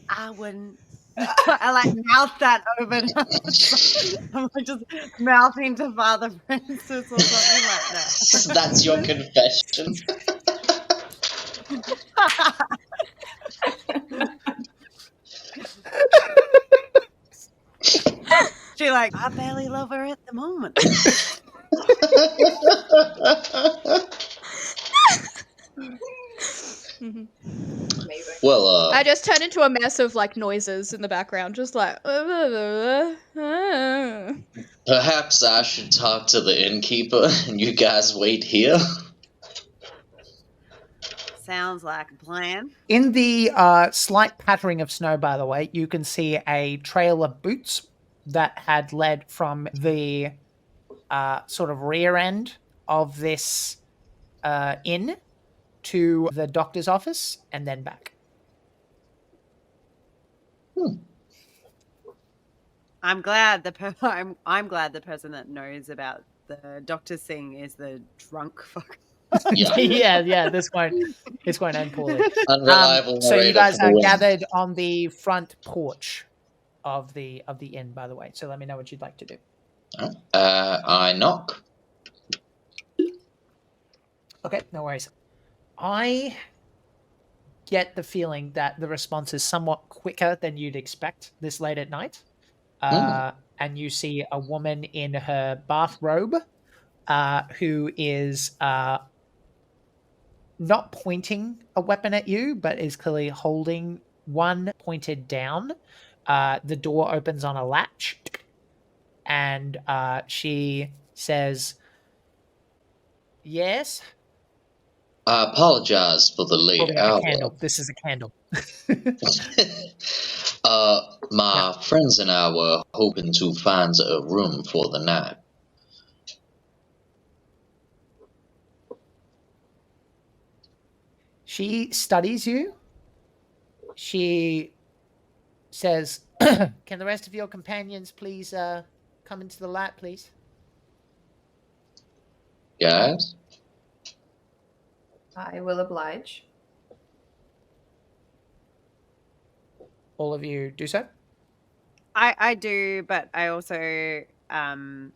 I wouldn't. I like mouth that over. I'm like just mouthing to Father Francis or something like that. That's your confession. She like, I barely love her at the moment. Amazing. Well, I just turned into a mess of like noises in the background, just like. perhaps I should talk to the innkeeper and you guys wait here. Sounds like a plan. In the slight pattering of snow, by the way, you can see a trail of boots that had led from the sort of rear end of this inn to the doctor's office and then back. I'm glad I'm glad the person that knows about the doctor's thing is the drunk fuck. Yeah. This won't end poorly. Unreliable So you narrator guys for the are win. gathered on the front porch of the inn, by the way. So let me know what you'd like to do. I knock. Okay, no worries. I get the feeling that the response is somewhat quicker than you'd expect this late at night. And you see a woman in her bathrobe who is not pointing a weapon at you, but is clearly holding one pointed down. The door opens on a latch, and she says, "Yes." I apologize for the late Holding a hour. candle. This is a candle. My friends and I were hoping to find a room for the night. She studies you. She says, "Can the rest of your companions please come into the light, please?" Guys? I will oblige. All of you do so. I do, but I also am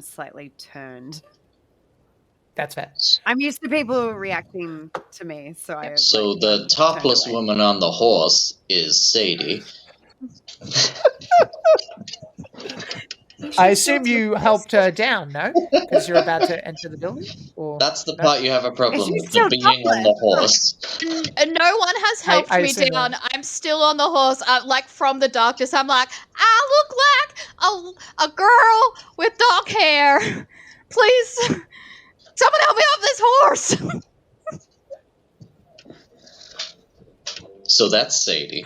slightly turned. That's fair. I'm used to people reacting to me, so I So like, the I'm topless turned away. woman on the horse is Sadie. I assume you helped her down, no? Because you're about to enter the building? Or That's the no? part you have a Is problem she with, the still being on the horse. No one has helped I me assume down. I'm still on the horse. Like from the darkness, I'm like, I look like a girl with dark hair. Please, someone help me off this horse. So that's Sadie.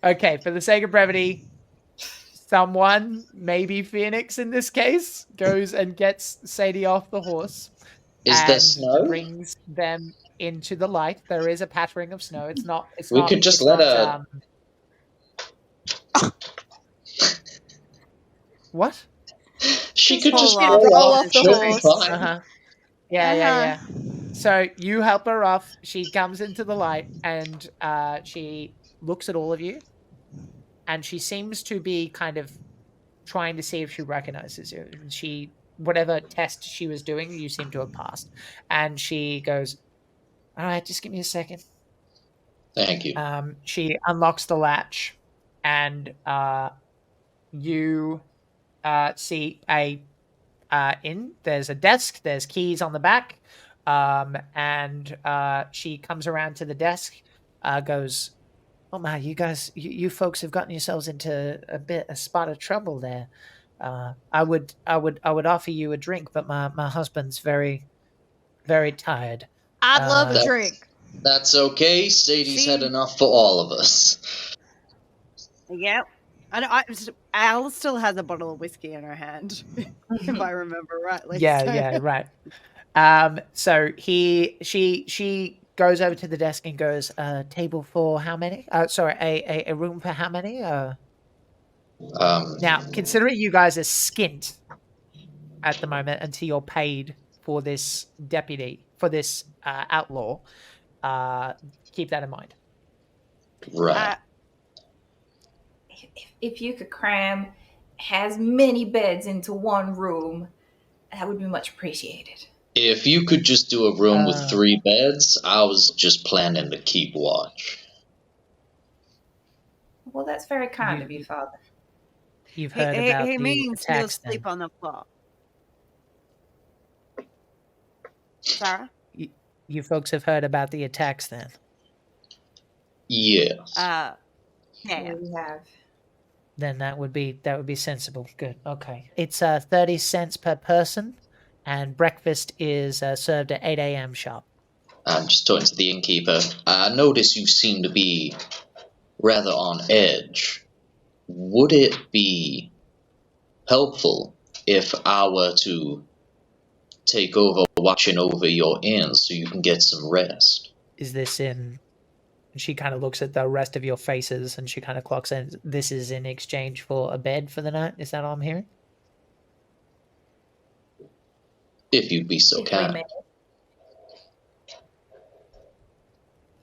Okay, for the sake of brevity, someone, maybe Phoenix in this case, goes and gets Sadie off the horse Is there and snow? brings them into the light. There is a pattering of snow. It's not. We could just let her. What? She could pull just off. Roll off the She'll be horse. fine. Uh-huh. Yeah. So you help her off. She comes into the light and she looks at all of you, and she seems to be kind of trying to see if she recognizes you. She, whatever test she was doing, you seem to have passed. And she goes, "All right, just give me a second." Thank you. She unlocks the latch, and you see there's a desk. There's keys on the back, and she comes around to the desk, goes, "Oh my, you guys, you folks have gotten yourselves into a spot of trouble there. I would offer you a drink, but my husband's very, very tired." I'd love a That's- drink. That's okay. Sadie's She- had enough for all of us. Yep. Al still has a bottle of whiskey in her hand, if I remember rightly. so- Yeah, right. So she goes over to the desk and goes, "Table for how many? Sorry, a room for how many? Now, considering you guys are skint at the moment until you're paid for this outlaw, keep that in mind." Right. If you could cram as many beds into one room, that would be much appreciated. If you could just do a room with 3 beds, I was just planning to keep watch. Well, that's very kind of you, Father. You've heard about he the means he'll attacks then. sleep on the floor. Sarah? You folks have heard about the attacks then. Yes. Yeah. We have. Then that would be sensible. Good. Okay. It's 30 cents per person, and breakfast is served at 8 a.m. sharp. I'm just talking to the innkeeper. I notice you seem to be rather on edge. Would it be helpful if I were to take over watching over your inn so you can get some rest? Is this in... She kind of looks at the rest of your faces and she kind of clocks in. This is in exchange for a bed for the night? Is that all I'm hearing? If you'd be so If we kind. may.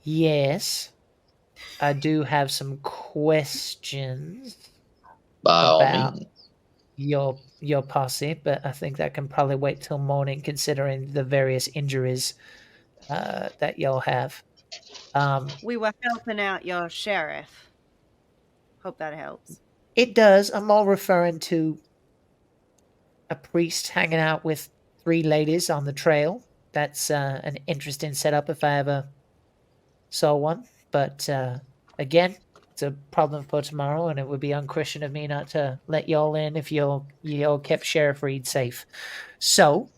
Yes. I do have some questions By all about means. your posse, but I think that can probably wait till morning considering the various injuries that y'all have. We were helping out your sheriff. Hope that helps. It does. I'm all referring to a priest hanging out with 3 ladies on the trail. That's an interesting setup if I ever saw one. But again, it's a problem for tomorrow, and it would be unchristian of me not to let y'all in if y'all kept Sheriff Reed safe. So,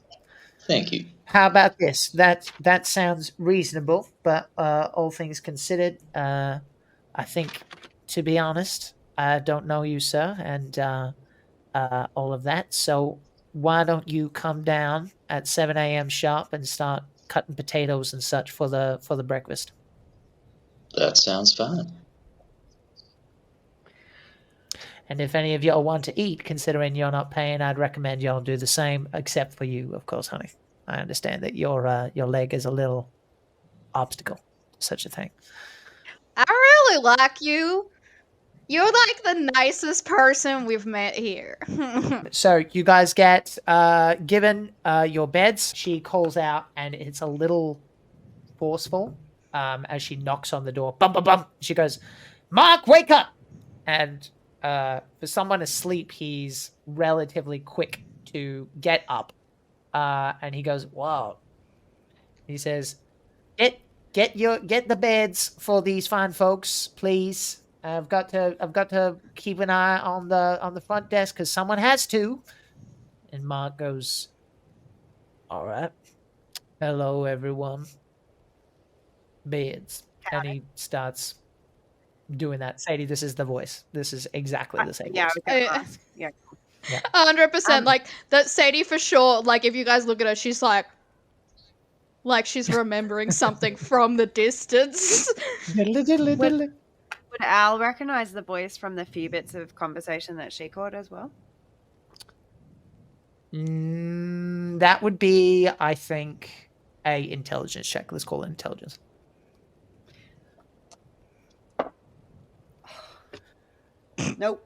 Thank you. how about this? That sounds reasonable, but all things considered, I think, to be honest, I don't know you, sir, and all of that. So why don't you come down at 7 a.m. sharp and start cutting potatoes and such for the breakfast? That sounds fine. And if any of y'all want to eat, considering you're not paying, I'd recommend y'all do the same, except for you, of course, honey. I understand that your leg is a little obstacle to such a thing. I really like you. You're like the nicest person we've met here. So you guys get given your beds. She calls out, and it's a little forceful as she knocks on the door. Bum, bum, bum. She goes, Mark, wake up! And for someone asleep, he's relatively quick to get up. And he goes, whoa. He says, get the beds for these fine folks, please. I've got to keep an eye on the front desk because someone has to. And Mark goes, all right. Hello, everyone. Beds. And he starts doing that. Sadie, this is the voice. This is exactly the same Yeah, voice. I was gonna ask. Yeah. 100%. Like, that Sadie for sure, like, if you guys look at her, she's like she's remembering something from the distance. Diddly, diddly, diddly. Would Al recognize the voice from the few bits of conversation that she caught as well? That would be, I think, a intelligence check. Let's call it intelligence. Nope.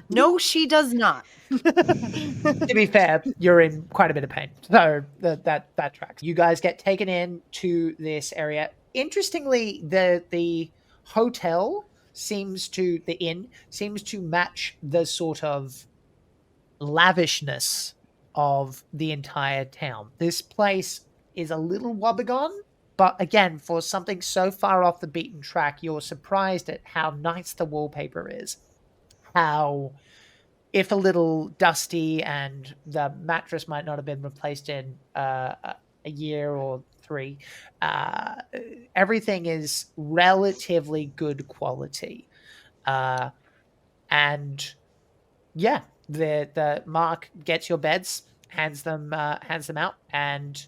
No, she does not. To be fair, you're in quite a bit of pain, so that tracks. You guys get taken in to this area. Interestingly, the hotel the inn seems to match the sort of lavishness of the entire town. This place is a little wobbegone, but again, for something so far off the beaten track, you're surprised at how nice the wallpaper is. How, if a little dusty and the mattress might not have been replaced in a year or 3, everything is relatively good quality. And yeah, the Mark gets your beds, hands them out, and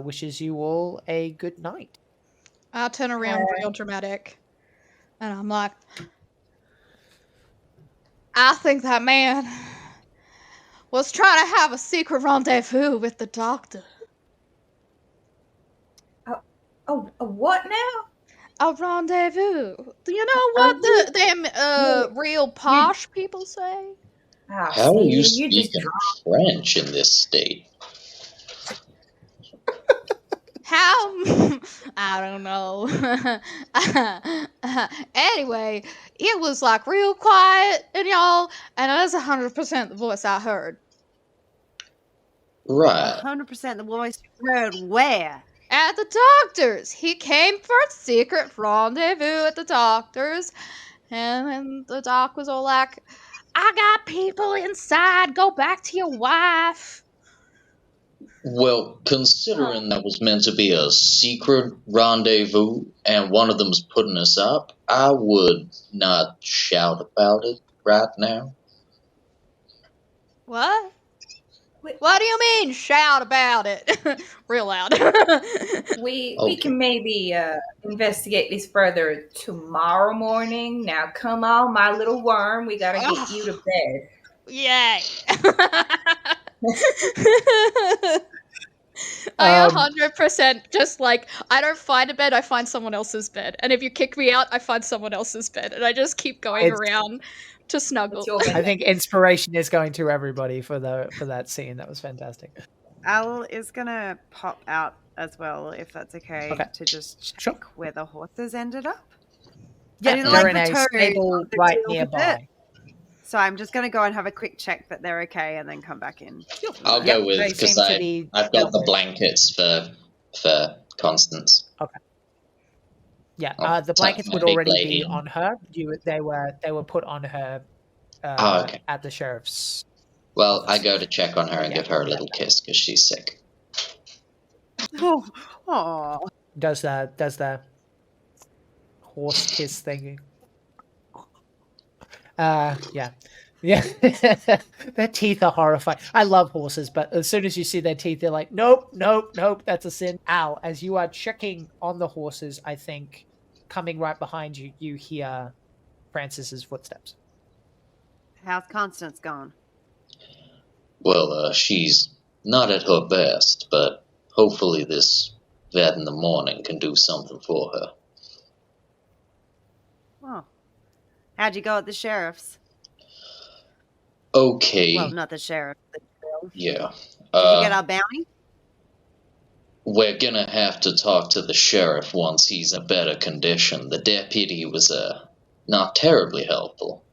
wishes you all a good night. I'll turn around real dramatic. And I'm like, I think that man was trying to have a secret rendezvous with the doctor. Oh, a what now? A rendezvous. Do you know what them real posh people say? Ah, How are you see, just speaking French in this state? How? I don't know. Anyway, it was like real quiet and y'all, and that's 100% the voice I heard. Right. 100% the voice you heard where? At the doctor's. He came for a secret rendezvous at the doctor's, and then the doc was all like, I got people inside, go back to your wife. Well, considering that was meant to be a secret rendezvous and one of them's putting us up, I would not shout about it right now. What? What do you mean, shout about it? Real loud. We Okay. can maybe investigate this further tomorrow morning. Now, come on, my little worm. We gotta get you to bed. Yay. I 100% just like, I don't find a bed, I find someone else's bed. And if you kick me out, I find someone else's bed. And I just keep going around to snuggle. It's your bed. I think inspiration is going to everybody for that scene. That was fantastic. Al is gonna pop out as well, if that's okay, to just check where the horses ended up. Yeah, didn't they're like in the a tone stable of the right deal with nearby. So I'm just gonna go and have a quick check that they're okay, and then come back in. I'll Yep, go with they because seem to be I've got dealt the with. blankets for Constance. Yeah, I'll the tuck blankets my would big already lady be in. on her. They were put on her Okay. at the sheriff's. Well, I go to check on her and Yeah. give her a little kiss because she's sick. Oh, Does the horse kiss thing? Yeah. Their teeth are horrifying. I love horses, but as soon as you see their teeth, they're like, nope, that's a sin. Al, as you are checking on the horses, I think coming right behind you, you hear Francis's footsteps. how's Constance gone? Well, she's not at her best, but hopefully this vet in the morning can do something for her. How'd you go at the sheriff's? Okay. Well, not the sheriff. Yeah. Did you get our bounty? We're gonna have to talk to the sheriff once he's in a better condition. The deputy was not terribly helpful,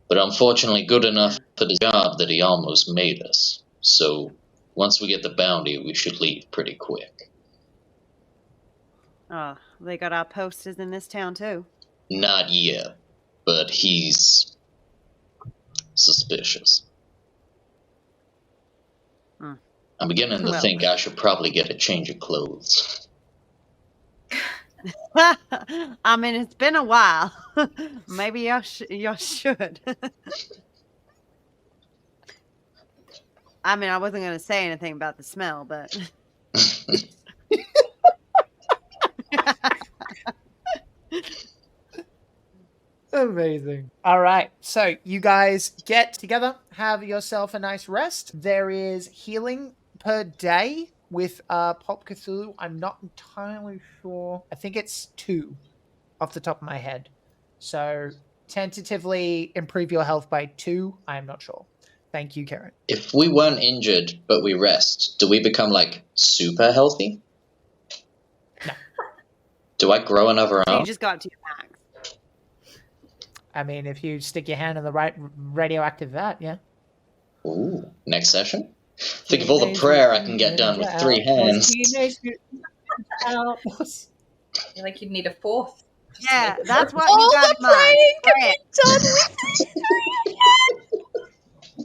but unfortunately good enough for the job that he almost made us. So once we get the bounty, we should leave pretty quick. Oh, they got our posters in this town too. Not yet, but he's suspicious. Hmm. I'm beginning to Well. think I should probably get a change of clothes. I mean, it's been a while. Maybe y'all should. I mean, I wasn't going to say anything about the smell, but... Amazing. All right. So you guys get together, have yourself a nice rest. There is healing per day with Pop Cthulhu. I'm not entirely sure. I think it's 2 off the top of my head. So tentatively improve your health by 2. I'm not sure. Thank you, Karen. If we weren't injured, but we rest, do we become, like, super healthy? No. Do I grow another You arm? just got to your max. I mean, if you stick your hand in the right radioactive vat, yeah. Ooh, next session? Think of all the prayer I can get done with 3 hands. I feel like you'd need a 4th. Yeah, that's what All you got the in mind. praying can Prayer. be done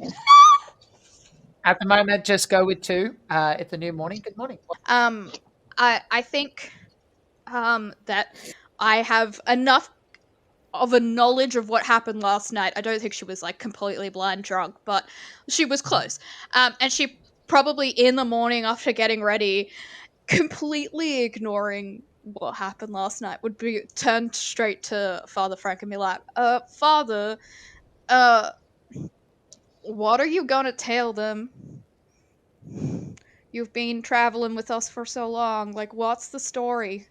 with At the moment, just go with 2. It's a new morning. Good morning. I think that I have enough of a knowledge of what happened last night. I don't think she was like completely blind drunk, but she was close. And she probably in the morning after getting ready, completely ignoring what happened last night, would be turned straight to Father Frank and be like, Father, what are you gonna tell them? You've been traveling with us for so long. Like, what's the story?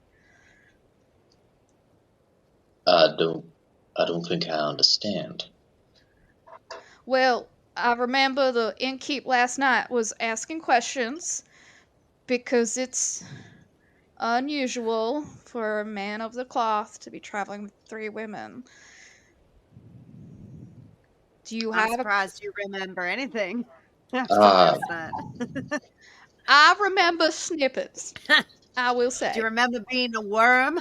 I don't think I understand. Well, I remember the innkeep last night was asking questions because it's unusual for a man of the cloth to be traveling with 3 women. Do you I'm have surprised you remember anything after Ah. last night. I remember snippets, I will say. Do you remember being a worm?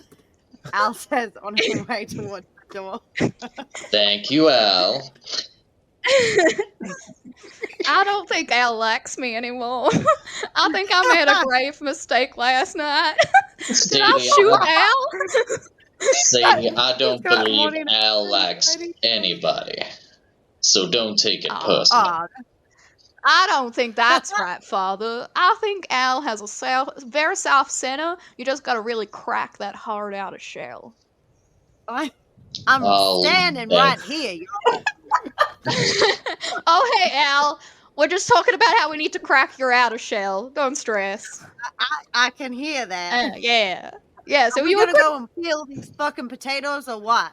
Al says on his way towards the door. Thank you, Al. I don't think Al likes me anymore. I think I made a grave mistake last night. Did I shoot Al? Sadie, I don't He's got believe morning Al likes anxiety. anybody. So don't take it Oh. personally. Aw, I don't think that's right, Father. I think Al has a very soft center. You just gotta really crack that heart out of shell. I'm Oh, standing yeah. right here. Y'all. Oh, hey, Al. We're just talking about how we need to crack your outer shell. Don't stress. I can hear that. Yeah. Yeah, so Are we you were gonna go and peel these fucking potatoes or what?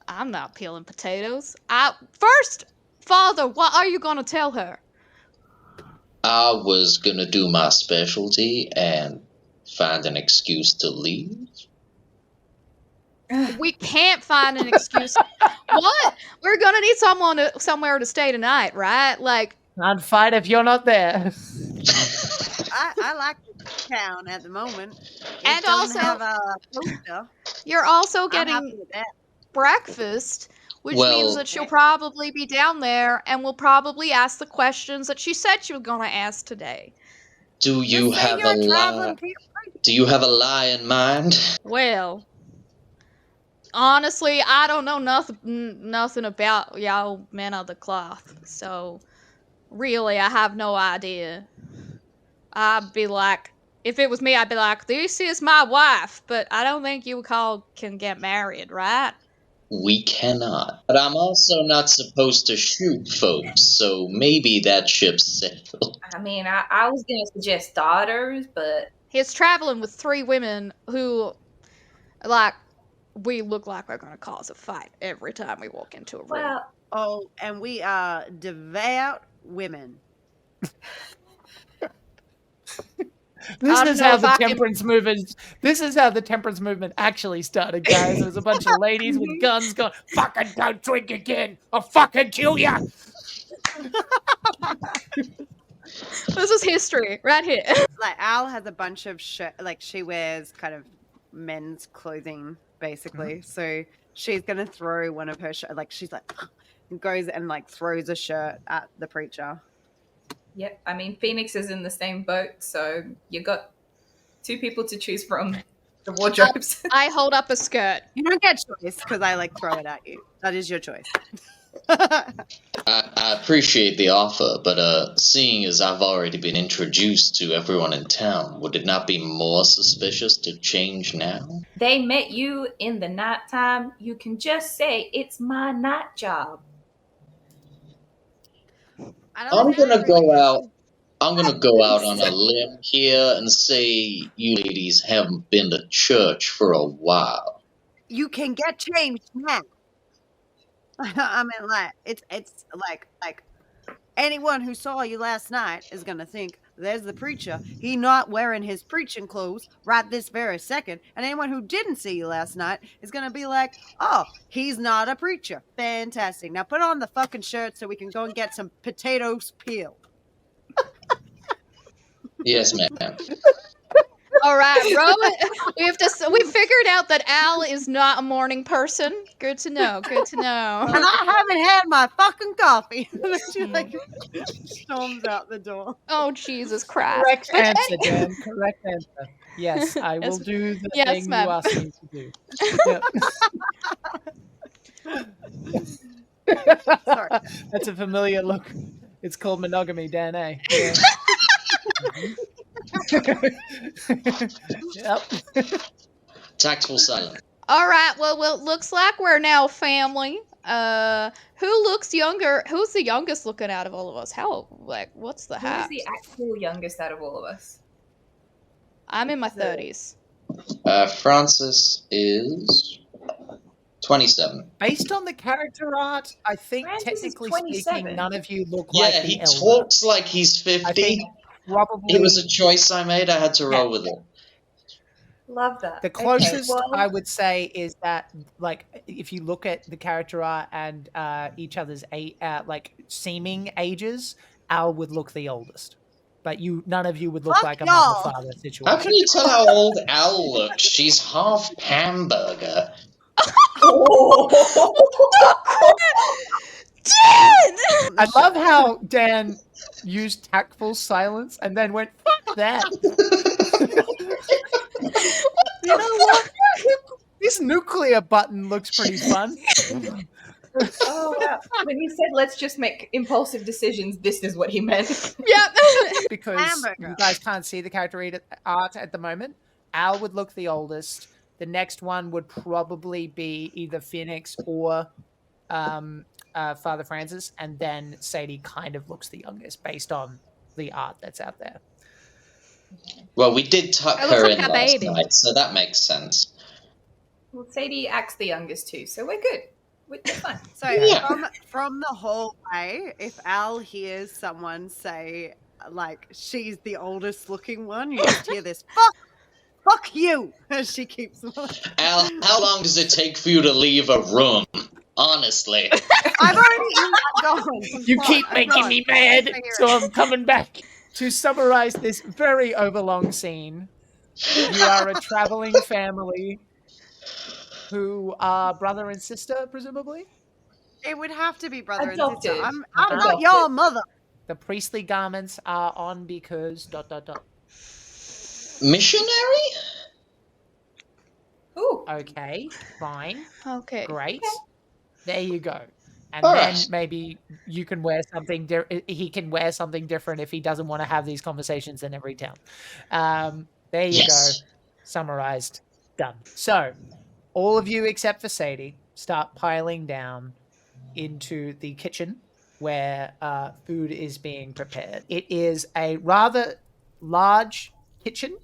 I'm not peeling potatoes. First, Father, what are you gonna tell her? I was gonna do my specialty and find an excuse to leave. We can't find an excuse. What? We're gonna need somewhere to stay tonight, right? Like, Can't fight if you're not there. I like this town at the moment. It And doesn't also- have a poster. you're also I'm getting happy with that. breakfast, which Well- means that she'll probably be down there and will probably ask the questions that she said she was gonna ask today. Do you Just say have you're a traveling lie? people. Do you have a lie in mind? Well, honestly, I don't know nothing about y'all men of the cloth, so really, I have no idea. I'd be like, if it was me, I'd be like, this is my wife, but I don't think you can get married, right? We cannot. But I'm also not supposed to shoot folks, so maybe that ship's sailed. I mean, I was gonna suggest daughters, but He's traveling with 3 women who, like, we look like we're gonna cause a fight every time we walk into a room. Well, Oh, and we are devout women. This don't is know how if the I can- temperance movement. This is how the temperance movement actually started, guys. There was a bunch of ladies with guns going, "Fucking don't drink again! I'll fucking kill ya!" This is history right here. Like Al has a bunch of like she wears kind of men's clothing basically. So she's gonna throw one of her like she's like goes and like throws a shirt at the preacher. yep. I mean, Phoenix is in the same boat, so you got two people to choose from the wardrobes. I hold up a skirt. You don't get choice because I like throw it at you. That is your choice. I appreciate the offer, but seeing as I've already been introduced to everyone in town, would it not be more suspicious to change now? They met you in the nighttime. You can just say it's my night job. I'm gonna go out. I'm gonna go out on a limb here and say you ladies haven't been to church for a while. You can get changed now. I mean, like it's like anyone who saw you last night is gonna think there's the preacher. He not wearing his preaching clothes right this very second. And anyone who didn't see you last night is gonna be like, oh, he's not a preacher. Fantastic. Now put on the fucking shirt so we can go and get some potatoes peeled. Yes, ma'am. All right, Rowan. We figured out that Al is not a morning person. Good to know. Good to know. And I haven't had my fucking coffee. She like storms out the door. Oh Jesus Christ! Correct But answer, Dan. Correct answer. Yes, I will Yes. do the Yes, thing ma'am. you asked me to do. Yep. Sorry. That's a familiar look. It's called monogamy, Dan. Yeah. Yep. Tactful silence. All right. Well, it looks like we're now family. Who looks younger? Who's the youngest looking out of all of us? What's the Who's hat? the actual youngest out of all of us? I'm in my 30s. Francis is 27. Based on the character art, I think Francis is technically 27. speaking, none of you look Yeah, like the he elder. talks like he's 50. I think probably It was a choice I made. I had to roll Yeah. with it. Love that. the closest Okay, well, I would say is that, like, if you look at the character art and each other's like seeming ages, Al would look the oldest, but none of you would look Fuck like a y'all. mother-father How situation. can you tell how old Al looks? She's half hamburger. I love how Dan used tactful silence and then went, "Fuck that." You know what? This nuclear button looks pretty fun. Oh, wow. When he said, let's just make impulsive decisions, this is what he meant. Yep. Because Hamburger. you guys can't see the character art at the moment. Al would look the oldest. The next one would probably be either Phoenix or Father Francis, and then Sadie kind of looks the youngest based on the art that's out there. Well, we did tuck It looks her like in a last baby. night, so that makes sense. Well, Sadie acts the youngest too, so we're good. We're fine. So Yeah. from the hallway, if Al hears someone say like she's the oldest looking one, you just hear this fuck you as she keeps walking. Al, how long does it take for you to leave a room? Honestly. I've already gone. You keep I'm making gone. me mad, Figure it so I'm coming back. To summarize this very overlong scene, you are a traveling family who are brother and sister, presumably. It would have to be brother Adopted. and sister. I'm not Adopted. your mother. The priestly garments are on because ... Missionary? Ooh. Okay, fine, Okay. great. There you go. And All then right. maybe you can wear something. He can wear something different if he doesn't want to have these conversations in every town. There you Yes. go. Summarized. Done. So, all of you except for Sadie start piling down into the kitchen where food is being prepared. It is a rather large kitchen,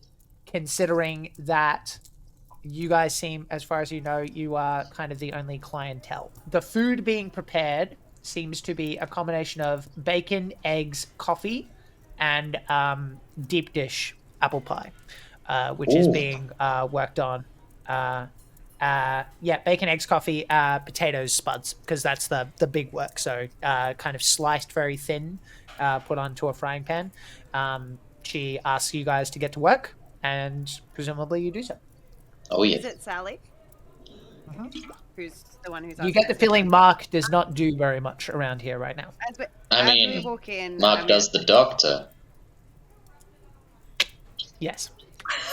considering that you guys seem, as far as you know, you are kind of the only clientele. The food being prepared seems to be a combination of bacon, eggs, coffee, and deep dish apple pie, which is Ooh. being worked on. Bacon, eggs, coffee, potatoes, spuds, because that's the big work. So kind of sliced very thin, put onto a frying pan. She asks you guys to get to work, and presumably you do so. Oh yeah. Is it Sally? Who's the one who's You get the upstairs? feeling Mark does not do very much around here right now. As we mean, walk in, Mark does the doctor. Yes.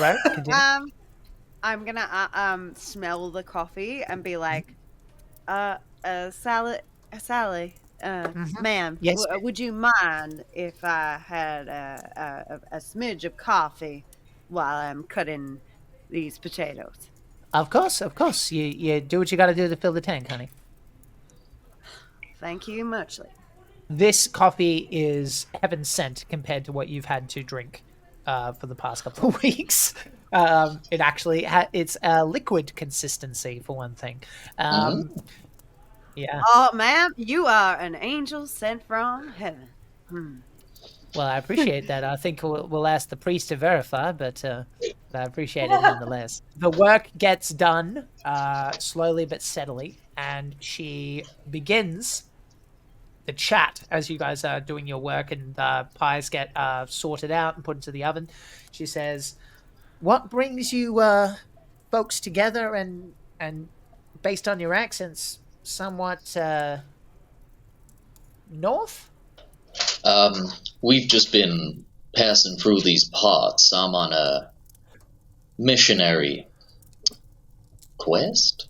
Right? Continue. I'm gonna smell the coffee and be like, Sally, ma'am, Yes. would you mind if I had a smidge of coffee while I'm cutting these potatoes? Of course. You do what you got to do to fill the tank, honey. Thank you muchly. This coffee is heaven sent compared to what you've had to drink for the past couple of weeks. It actually it's a liquid consistency for one thing. Yeah. Oh, ma'am, you are an angel sent from heaven. Well, I appreciate that. I think we'll ask the priest to verify, but I appreciate it nonetheless. The work gets done slowly but steadily, and she begins the chat as you guys are doing your work and pies get sorted out and put into the oven. She says, "What brings you folks together and based on your accents, somewhat north?" We've just been passing through these parts. I'm on a missionary quest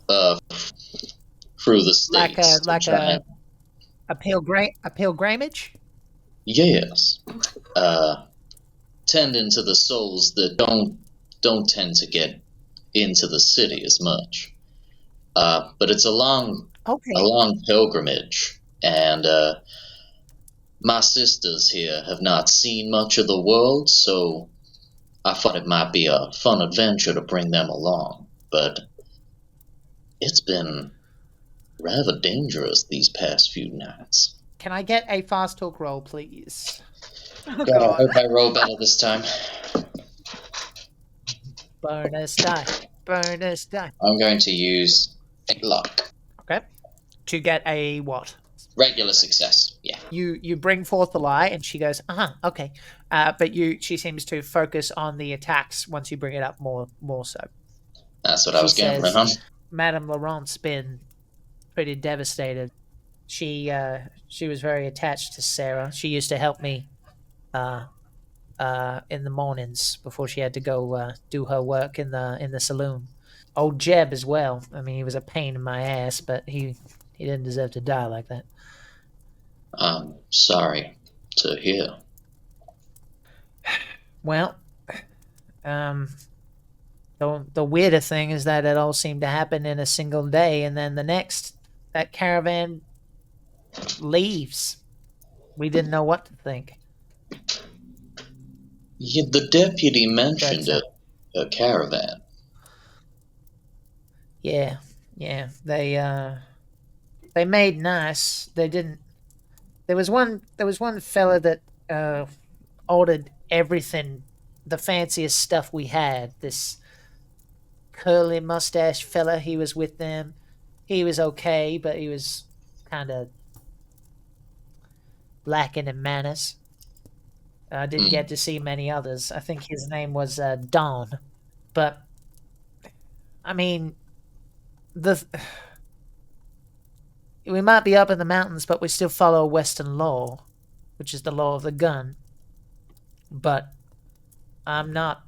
through the states. A pilgrimage? Yes. Tending to the souls that don't tend to get into the city as much. But it's a long pilgrimage, and my sisters here have not seen much of the world, so I thought it might be a fun adventure to bring them along. But it's been rather dangerous these past few nights. Can I get a fast talk roll, please? Oh, God, I God. hope I roll better this time. Bonus die. I'm going to use luck. Okay. To get a what? Regular success, yeah. You bring forth the lie, and she goes, okay. But she seems to focus on the attacks once you bring it up more so. That's what I was gambling on. Madame Laurent's been pretty devastated. She was very attached to Sarah. She used to help me in the mornings before she had to go do her work in the saloon. Old Jeb as well. I mean, he was a pain in my ass, but he didn't deserve to die like that. I'm sorry to hear. Well, the weirder thing is that it all seemed to happen in a single day, and then the next, that caravan leaves. We didn't know what to think. Yeah, the deputy mentioned a caravan. Yeah. They made nice. They didn't. There was one fella that ordered everything, the fanciest stuff we had. This curly mustache fella, he was with them. He was okay, but he was kind of lacking in manners. I didn't get to see many others. I think his name was Don. But, I mean, we might be up in the mountains, but we still follow Western law, which is the law of the gun. But I'm not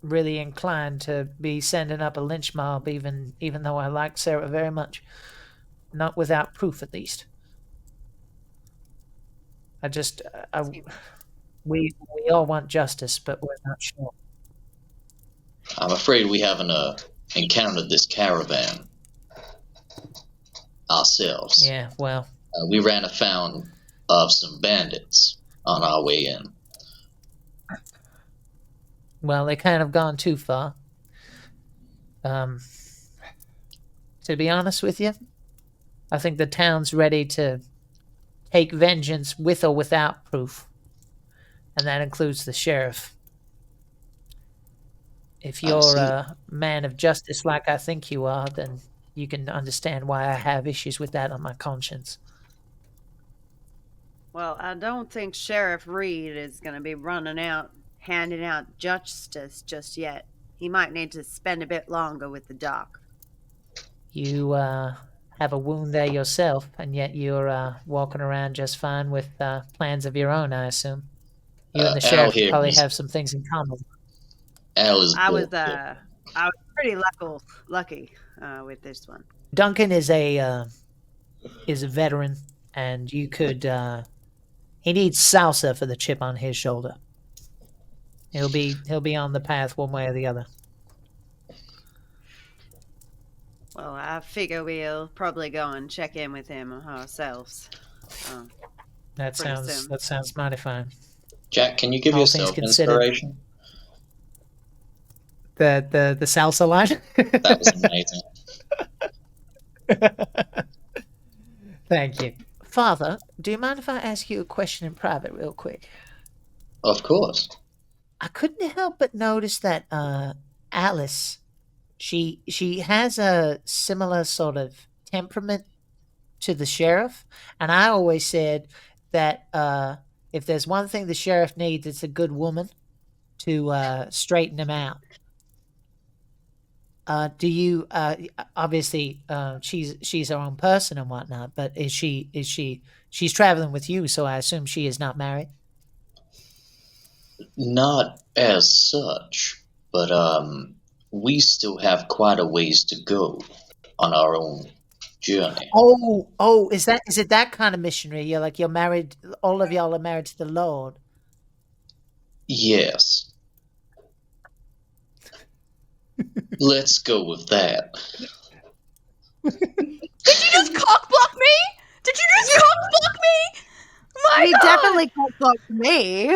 really inclined to be sending up a lynch mob, even though I like Sarah very much. Not without proof, at least. We all want justice, but we're not sure. I'm afraid we haven't encountered this caravan ourselves. Yeah, well. We ran afoul of some bandits on our way in. Well, they kind of gone too far. To be honest with you, I think the town's ready to take vengeance with or without proof. And that includes the sheriff. If I you're see. a man of justice like I think you are, then you can understand why I have issues with that on my conscience. Well, I don't think Sheriff Reed is going to be running out, handing out justice just yet. He might need to spend a bit longer with the doc. You have a wound there yourself, and yet you're walking around just fine with plans of your own, I assume. You and the Al sheriff here probably is have some things in common. Al is I was bullshit. pretty lucky with this one. Duncan is a veteran, and you could. He needs salsa for the chip on his shoulder. He'll be on the path one way or the other. Well, I figure we'll probably go and check in with him ourselves. That Pretty sounds soon. that sounds mighty fine. Jack, can you give All things yourself considered. inspiration? The salsa line. That was amazing. Thank you, Father. Do you mind if I ask you a question in private, real quick? Of course. I couldn't help but notice that Alice, she has a similar sort of temperament to the sheriff, and I always said that if there's one thing the sheriff needs, it's a good woman to straighten him out. Do you obviously she's her own person and whatnot, but she's traveling with you, so I assume she is not married. Not as such, but we still have quite a ways to go on our own journey. Oh, is it that kind of missionary? You're married. All of y'all are married to the Lord. Yes. Let's go with that. Did you just cockblock me? Did you just cockblock me? My He God! definitely can't block me.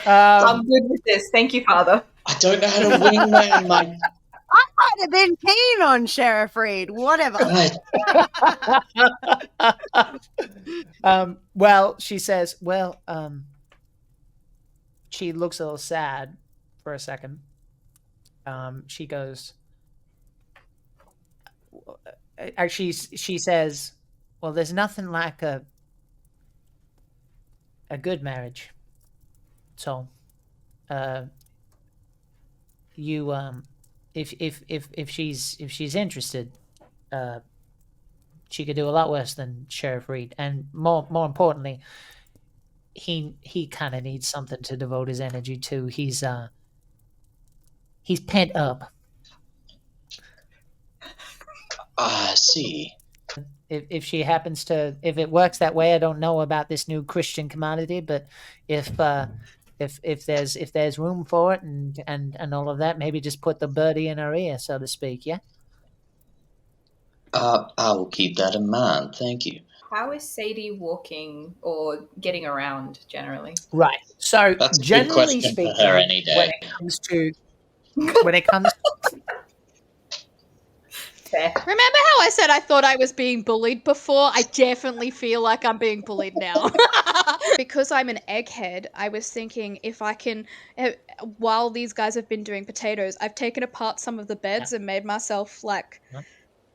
I'm good with this. Thank you, Father. I don't know how to wingman my. I might have been keen on Sheriff Reed. Whatever. Well, she says, she looks a little sad for a second. She goes, actually, she says, well, there's nothing like a good marriage. So, you, if she's interested, she could do a lot worse than Sheriff Reed, and more importantly, he kind of needs something to devote his energy to. He's pent up. I see. If she happens to, if it works that way, I don't know about this new Christian commodity, but if there's room for it and all of that, maybe just put the birdie in her ear, so to speak. Yeah. I will keep that in mind. Thank you. How is Sadie walking or getting around generally? Right. So That's a good generally question speaking, for her any day. when it comes Fair. Remember how I said I thought I was being bullied before? I definitely feel like I'm being bullied now. Because I'm an egghead, I was thinking if I can, while these guys have been doing potatoes, I've taken apart some of the beds and made myself like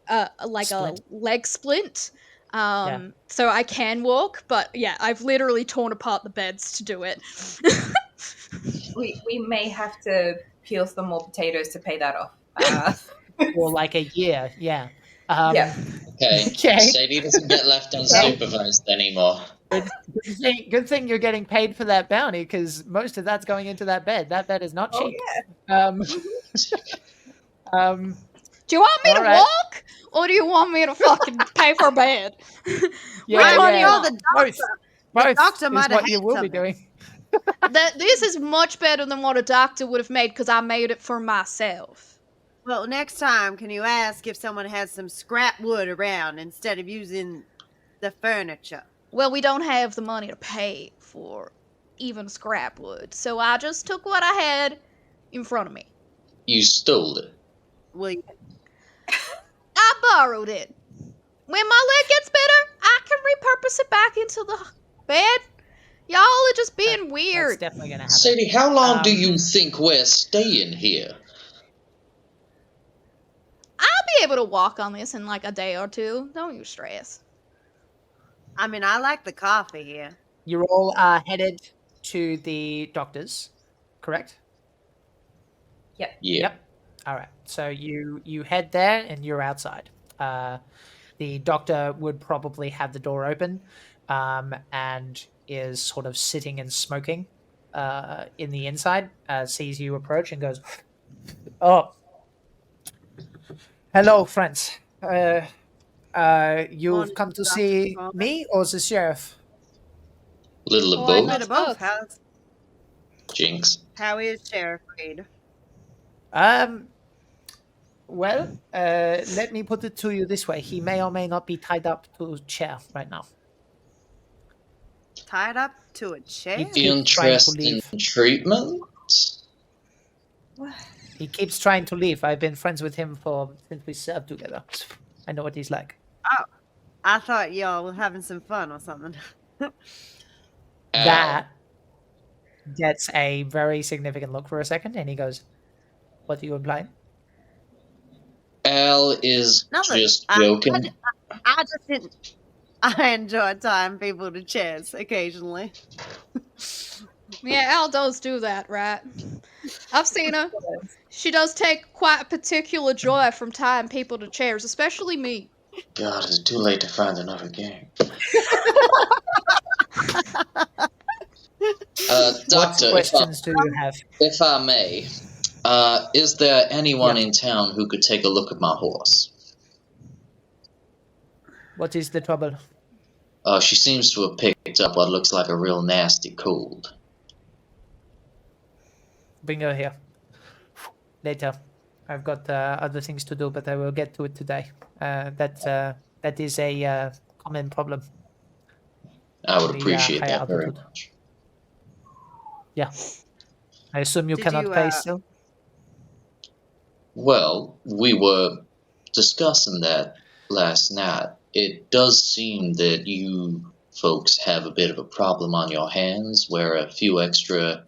a leg splint. So I can walk, but yeah, I've literally torn apart the beds to do it. We may have to peel some more potatoes to pay that off. or like a year, yeah. Yeah. Okay. Okay. Sadie doesn't get left unsupervised anymore. Good thing you're getting paid for that bounty, because most of that's going into that bed. That bed is not Oh, cheap. yeah. Do you want me to Alright. walk, or do you want me to fucking pay for bed? Yeah, one do you Call want? the doctor. Both doctor is might have what you had will be something. doing. This is much better than what a doctor would have made because I made it for myself. Well, next time, can you ask if someone has some scrap wood around instead of using the furniture? Well, we don't have the money to pay for even scrap wood, so I just took what I had in front of me. You stole it. Well, I borrowed it. When my leg gets better, I can repurpose it back into the bed. Y'all are just being That's weird. definitely going to happen. Sadie, how long do Um, you think we're staying here? I'll be able to walk on this in like a day or two. Don't you stress. I mean, I like the coffee here. You're all headed to the doctor's, correct? Yeah. Yep. All right. So you head there and you're outside. The doctor would probably have the door open, and is sort of sitting and smoking in the inside. Sees you approach and goes, "Oh, hello, friends. You've Morning, come to Dr. see McCormack. me or the sheriff?" Little of Why both. not? Bit of both. both. Jinx. How is Sheriff Reed? Well, let me put it to you this way: he may or may not be tied up to a chair right now. Tied up to a chair? He keeps trying to Interesting leave. treatment? He keeps trying to leave. I've been friends with him since we served together. I know what he's like. I thought y'all were having some fun or something. That gets a very significant look for a second, and he goes, "What are you implying?" Al is Nothing. just joking. I just didn't. I enjoy tying people to chairs occasionally. Yeah, Al does do that, right? I've seen her. She does take quite a particular joy from tying people to chairs, especially me. God, it's too late to find another gang. What Doctor, questions do you have? if I may, is there anyone in town who could take a look at my horse? What is the trouble? She seems to have picked up what looks like a real nasty cold. Bring her here. Later. I've got other things to do, but I will get to it today. That is a common problem. I would The, appreciate high that very altitude. much. Yeah. I assume you Did cannot you, pay still? Well, we were discussing that last night. It does seem that you folks have a bit of a problem on your hands where a few extra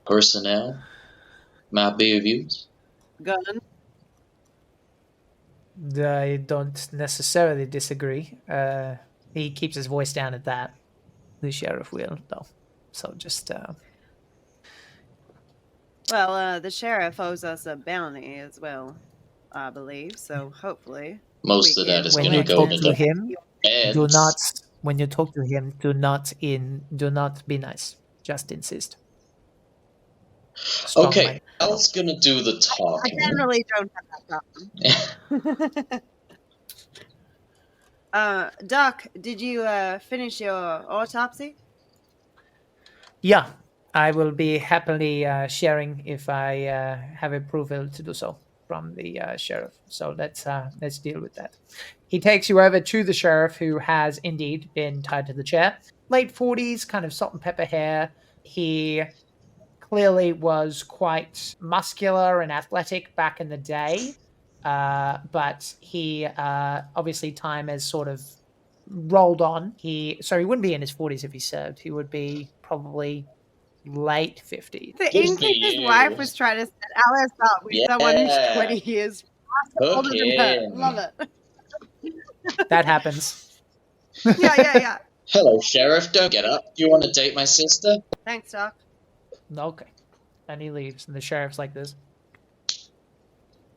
personnel might be of use. Gun. I don't necessarily disagree. He keeps his voice down at that. The sheriff will, though. So just Well, the sheriff owes us a bounty as well, I believe. So hopefully, Most We of that can- is when going you to go talk to to the him, heads. do not. When you talk to him, do not be nice. Just insist. Strong Okay, mind. Al's going to do the I talking. generally don't have that problem. Doc, did you finish your autopsy? Yeah, I will be happily sharing if I have approval to do so from the sheriff. So let's deal with that. He takes you over to the sheriff, who has indeed been tied to the chair. Late 40s, kind of salt and pepper hair. He clearly was quite muscular and athletic back in the day, but he obviously time has sort of rolled on. He wouldn't be in his 40s if he served. He would be probably late 50s. The Good ink for his you. wife was trying to set Alice up with someone who's Yeah. 20 years Hook older than her. him. Love it. That happens. Yeah. Hello, Sheriff. Don't get up. Do you want to date my sister? Thanks, Doc. Okay. And he leaves, and the sheriff's like this.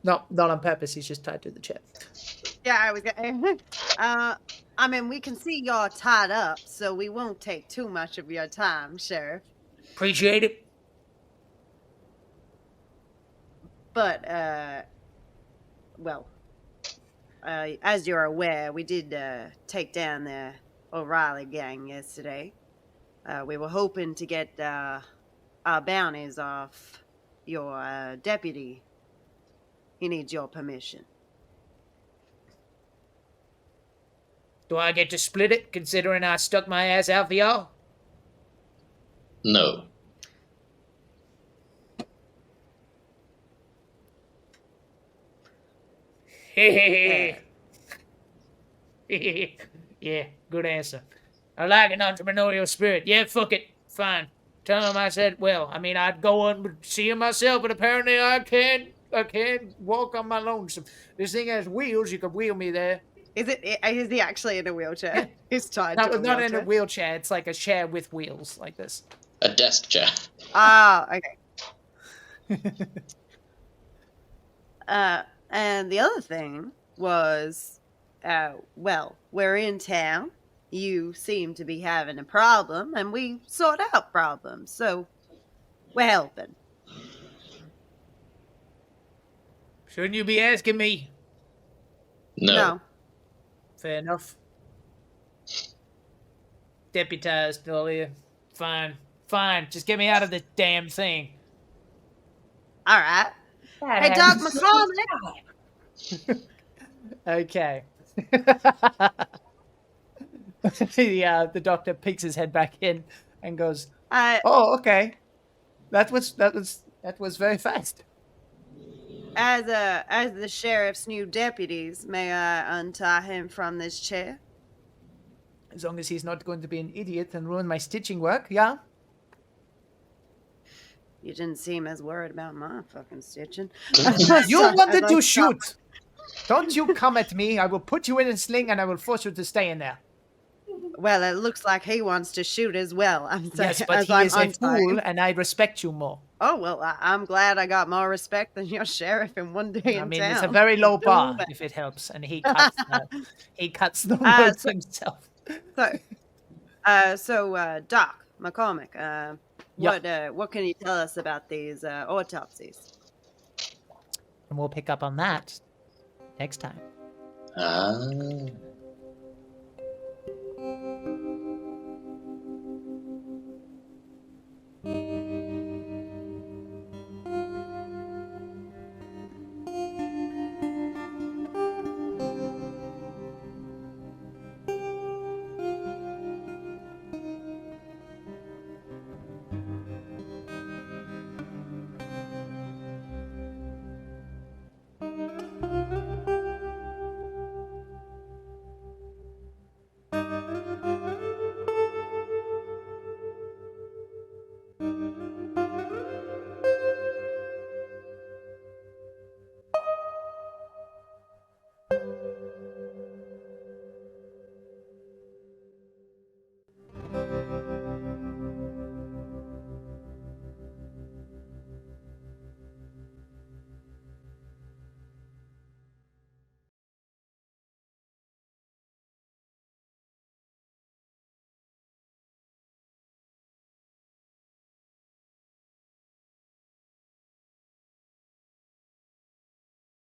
No, not on purpose. He's just tied to the chair. Yeah, I was going. I mean, we can see you're tied up, so we won't take too much of your time, Sheriff. Appreciate it. But, as you're aware, we did take down the O'Reilly gang yesterday. We were hoping to get our bounties off your deputy. He needs your permission. Do I get to split it, considering I stuck my ass out for y'all? No. Yeah, good answer. I like an entrepreneurial spirit. Yeah, fuck it. Fine. Tell him I said, well, I mean, I'd go and see him myself, but apparently I can't walk on my lonesome. This thing has wheels. You could wheel me there. Is he actually in a wheelchair? Yeah. He's tied No, to a not wheelchair. in a wheelchair. It's like a chair with wheels, like this. A desk chair. Ah, okay. And the other thing was, well, we're in town. You seem to be having a problem, and we sort out problems, so we're helping. Shouldn't you be asking me? No. Fair enough. Deputized, Dahlia. Fine. Just get me out of this damn thing. All right. That Hey, Doc happens McCormack. Okay. The doctor peeks his head back in and goes, "Oh, okay. That was very fast." As the sheriff's new deputies, may I untie him from this chair? As long as he's not going to be an idiot and ruin my stitching work, yeah? You didn't seem as worried about my fucking stitching. You wanted to shoot! Don't you come at me. I will put you in a sling and I will force you to stay in there. Well, it looks like he wants to shoot as well. Yes, but he is a fool and I respect you more. Oh, well, I'm glad I got more respect than your sheriff in one day in town. I mean, it's a very low bar, if it helps. And he cuts the words himself. So, Doc McCormack, what can you tell us about these autopsies? And we'll pick up on that next time. Ah.